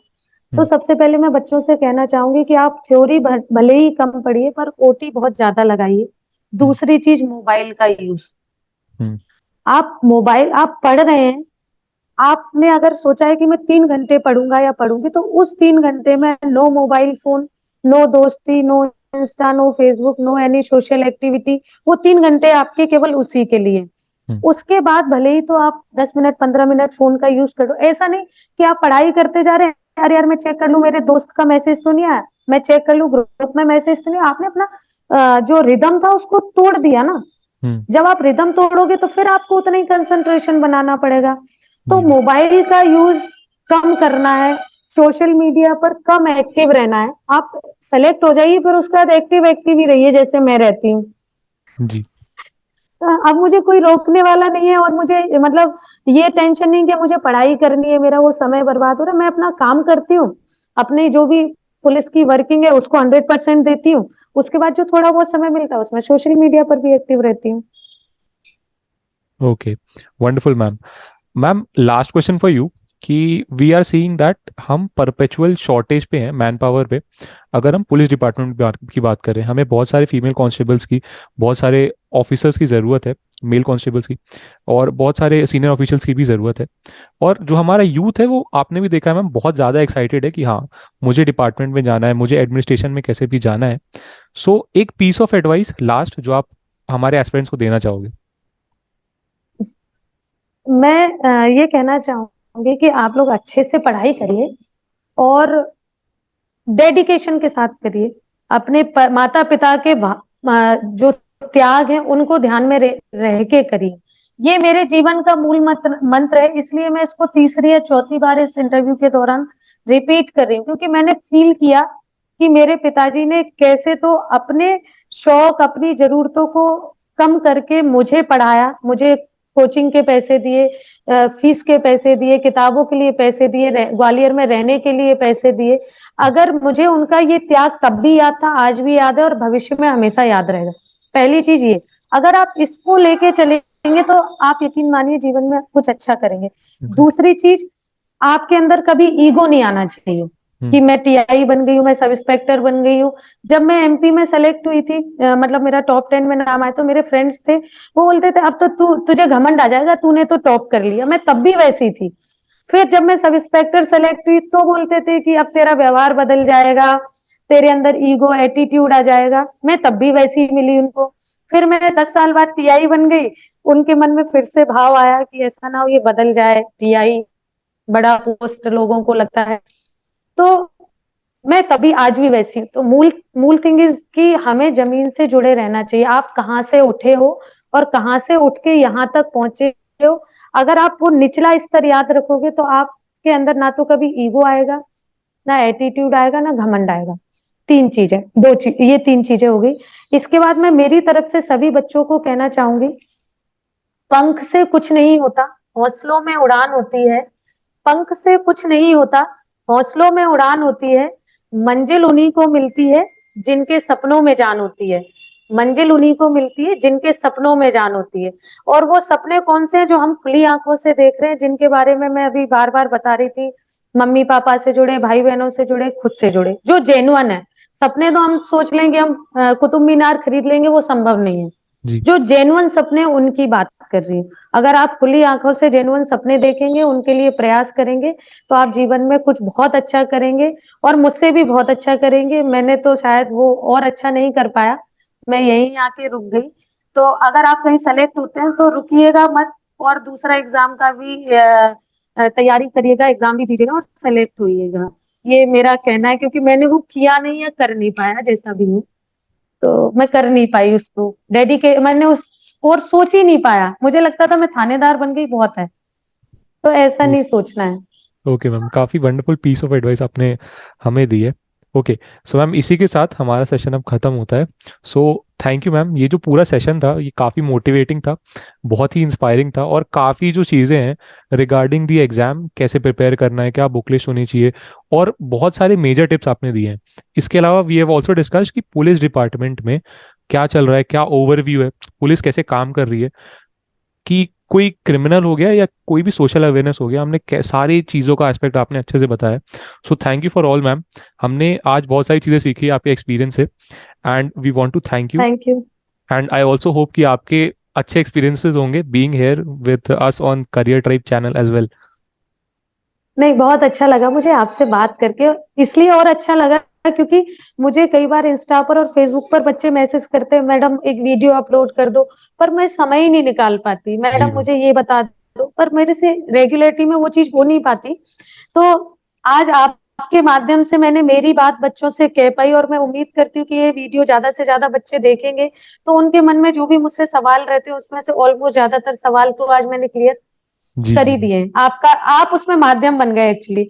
तो हम्म। सबसे पहले मैं बच्चों से कहना चाहूंगी कि आप थ्योरी भले ही कम पढ़िए, पर ओटी बहुत ज्यादा लगाइए। हम्म। दूसरी चीज, मोबाइल का यूज। हम्म। आप पढ़ रहे हैं, आपने अगर सोचा है कि मैं 3 घंटे पढ़ूंगा या पढ़ूंगी, तो उस 3 घंटे में नो मोबाइल फोन, नो दोस्ती, no Insta, no Facebook, no any social activity. वो 3 घंटे आपके केवल उसी के लिए। हम्म। उसके बाद भले ही तो आप 10 मिनट 15 मिनट फोन का यूज करो, ऐसा नहीं कि आप पढ़ाई करते जा रहे हैं, यार यार मैं चेक कर लूं मेरे दोस्त का मैसेज तो नहीं आया, मैं चेक कर लूं ग्रुप में मैसेज तो नहीं आया। आपने अपना जो रिदम था उसको तोड़ दिया ना। हम्म। जब आप रिदम तोड़ोगे तो फिर आपको उतना ही कंसंट्रेशन बनाना पड़ेगा। तो जी। मोबाइल का यूज कम करना है, सोशल मीडिया पर कम एक्टिव रहना है। आप सेलेक्ट हो जाइए, फिर उसके बाद एक्टिव एक्टिव ही रहिए जैसे मैं रहती हूँ। जी। अब मुझे कोई रोकने वाला नहीं है, और मुझे मतलब ये टेंशन नहीं कि मुझे पढ़ाई करनी है, मेरा वो समय बर्बाद हो रहा है। मैं अपना काम करती हूँ, अपनी जो भी पुलिस की वर्किंग है उसको 100% देती हूँ। उसके बाद जो थोड़ा बहुत समय मिलता है उसमें सोशल मीडिया पर भी एक्टिव रहती हूँ। Okay. Wonderful ma'am. Ma'am, last question for you कि वी आर सीइंग दैट हम परपेचुअल शॉर्टेज पे हैं मैन पावर पे। अगर हम पुलिस डिपार्टमेंट की बात करें, हमें बहुत सारे फीमेल कांस्टेबल्स की, बहुत सारे ऑफिसर्स की ज़रूरत है, मेल कांस्टेबल्स की, और बहुत सारे सीनियर ऑफिशियल्स की भी ज़रूरत है। और जो हमारा यूथ है वो आपने भी देखा है मैम, बहुत ज़्यादा एक्साइटेड है कि हाँ, मुझे डिपार्टमेंट में जाना है, मुझे एडमिनिस्ट्रेशन में कैसे भी जाना है। सो एक पीस ऑफ एडवाइस लास्ट जो आप हमारे एस्पिरेंट्स को देना चाहोगे? मैं ये कहना चाहूंगी कि आप लोग अच्छे से पढ़ाई करिए और डेडिकेशन के साथ करिए। अपने माता पिता के जो त्याग है उनको ध्यान में रह के करिए। ये मेरे जीवन का मूल मंत्र मंत्र है, इसलिए मैं इसको तीसरी या चौथी बार इस इंटरव्यू के दौरान रिपीट कर रही हूँ, क्योंकि मैंने फील किया कि मेरे पिताजी ने कैसे तो अपने शौक, अपनी जरूरतों को कम करके मुझे पढ़ाया, मुझे कोचिंग के पैसे दिए, फीस के पैसे दिए, किताबों के लिए पैसे दिए, ग्वालियर में रहने के लिए पैसे दिए। अगर मुझे उनका ये त्याग तब भी याद था, आज भी याद है और भविष्य में हमेशा याद रहेगा। पहली चीज ये, अगर आप इसको लेके चलेंगे तो आप यकीन मानिए जीवन में कुछ अच्छा करेंगे। जी। दूसरी चीज, आपके अंदर कभी ईगो नहीं आना चाहिए कि हम्म। मैं टीआई बन गई हूँ, मैं सब इंस्पेक्टर बन गई हूँ। जब मैं एमपी में सेलेक्ट हुई थी, मतलब मेरा टॉप 10 में नाम आया, तो मेरे फ्रेंड्स थे, वो बोलते थे अब तो तुझे घमंड आ जाएगा, तूने तो टॉप कर लिया। मैं तब भी वैसी थी। फिर जब मैं सब इंस्पेक्टर सेलेक्ट हुई तो बोलते थे कि अब तेरा व्यवहार बदल जाएगा, तेरे अंदर ईगो एटीट्यूड आ जाएगा। मैं तब भी वैसी ही मिली उनको। फिर मैं 10 साल बाद टीआई बन गई, उनके मन में फिर से भाव आया कि ऐसा ना हो ये बदल जाए, टीआई बड़ा पोस्ट लोगों को लगता है। तो मैं तभी आज भी वैसी हूँ। तो मूल मूल थिंग इज कि हमें जमीन से जुड़े रहना चाहिए। आप कहाँ से उठे हो और कहाँ से उठ के यहाँ तक पहुंचे हो, अगर आप वो निचला स्तर याद रखोगे तो आपके अंदर ना तो कभी ईगो आएगा, ना एटीट्यूड आएगा, ना घमंड आएगा। 3 चीजें, 2 चीज, ये 3 चीजें हो गई। इसके बाद मैं मेरी तरफ से सभी बच्चों को कहना चाहूंगी, पंख से कुछ नहीं होता, हौसलों में उड़ान होती है, पंख से कुछ नहीं होता, हौसलों में उड़ान होती है, मंजिल उन्हीं को मिलती है जिनके सपनों में जान होती है। मंजिल उन्हीं को मिलती है जिनके सपनों में जान होती है। और वो सपने कौन से हैं जो हम खुली आंखों से देख रहे हैं, जिनके बारे में मैं अभी बार बार बता रही थी, मम्मी पापा से जुड़े, भाई बहनों से जुड़े, खुद से जुड़े, जो जेन्युइन है। सपने तो हम सोच लेंगे, हम कुतुब मीनार खरीद लेंगे, वो संभव नहीं है। जी जो जेन्युइन सपने, उनकी बात कर रही हूँ। अगर आप खुली आंखों से जेन्युइन सपने देखेंगे, उनके लिए प्रयास करेंगे, तो आप जीवन में कुछ बहुत अच्छा करेंगे, और मुझसे भी बहुत अच्छा करेंगे। मैंने तो शायद वो और अच्छा नहीं कर पाया, मैं यहीं आके रुक गई। तो अगर आप कहीं सेलेक्ट होते हैं तो रुकिएगा मत, और दूसरा एग्जाम का भी तैयारी करिएगा, एग्जाम भी दीजिएगा और सेलेक्ट होइएगा। ये मेरा कहना है, क्योंकि मैंने वो किया नहीं या कर नहीं पाया, जैसा भी हूँ। तो मैं कर नहीं पाई उसको डेडिकेट, मैंने उस और सोच ही नहीं पाया। मुझे लगता था मैं थानेदार बन गई बहुत है, तो ऐसा नहीं सोचना है। ओके मैम, काफ़ी वंडरफुल पीस ऑफ एडवाइस आपने हमें दी है। ओके, सो मैम इसी के साथ हमारा सेशन अब खत्म होता है। सो थैंक यू मैम, ये जो पूरा सेशन था ये काफ़ी मोटिवेटिंग था, बहुत ही इंस्पायरिंग था, और काफ़ी जो चीज़ें हैं रिगार्डिंग दी एग्ज़ाम, कैसे प्रिपेयर करना है, क्या बुक लिस्ट होनी चाहिए, और बहुत सारे मेजर टिप्स आपने दिए हैं। इसके अलावा वी हैव ऑल्सो डिस्कस कि पुलिस डिपार्टमेंट में क्या चल रहा है, क्या ओवरव्यू है, पुलिस कैसे काम कर रही है, कि कोई क्रिमिनल हो गया या कोई भी सोशल अवेयरनेस हो गया, हमने सारी चीज़ों का एस्पेक्ट आपने अच्छे से बताया। So thank you for all ma'am, हमने आज बहुत सारी चीज़ें सीखी आपके एक्सपीरियंस से, and we want to thank you. Thank you. And I also hope कि आपके अच्छे एक्सपीरियंसेस होंगे being here with us on career tribe channel as well. नहीं, बहुत अच्छा लगा मुझे आपसे बात करके, इसलिए और अच्छा लगा क्योंकि मुझे कई बार इंस्टा पर और फेसबुक पर बच्चे मैसेज करते हैं, मैडम एक वीडियो अपलोड कर दो, पर मैं समय ही नहीं निकाल पाती, जी मैडम मैम। मुझे ये बता दो, पर मेरे से रेगुलरिटी में वो चीज हो नहीं पाती। तो आज आपके माध्यम से मैंने मेरी बात बच्चों से कह पाई, और मैं उम्मीद करती हूँ कि ये वीडियो ज्यादा से ज्यादा बच्चे देखेंगे, तो उनके मन में जो भी मुझसे सवाल रहते हैं, उसमें से ऑलमोस्ट ज्यादातर सवाल तो आज मैंने क्लियर जी कर जी ही मैम। दिए। आपका, आप उसमें माध्यम बन गए एक्चुअली,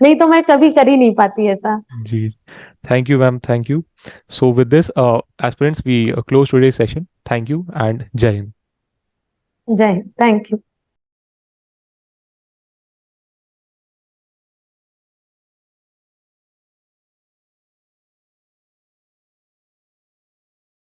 नहीं तो मैं कभी कर ही नहीं पाती ऐसा। जी, thank you ma'am, thank you. So with this aspirants we close today session. Thank you and जय हिंद। जय हिंद, थैंक यू।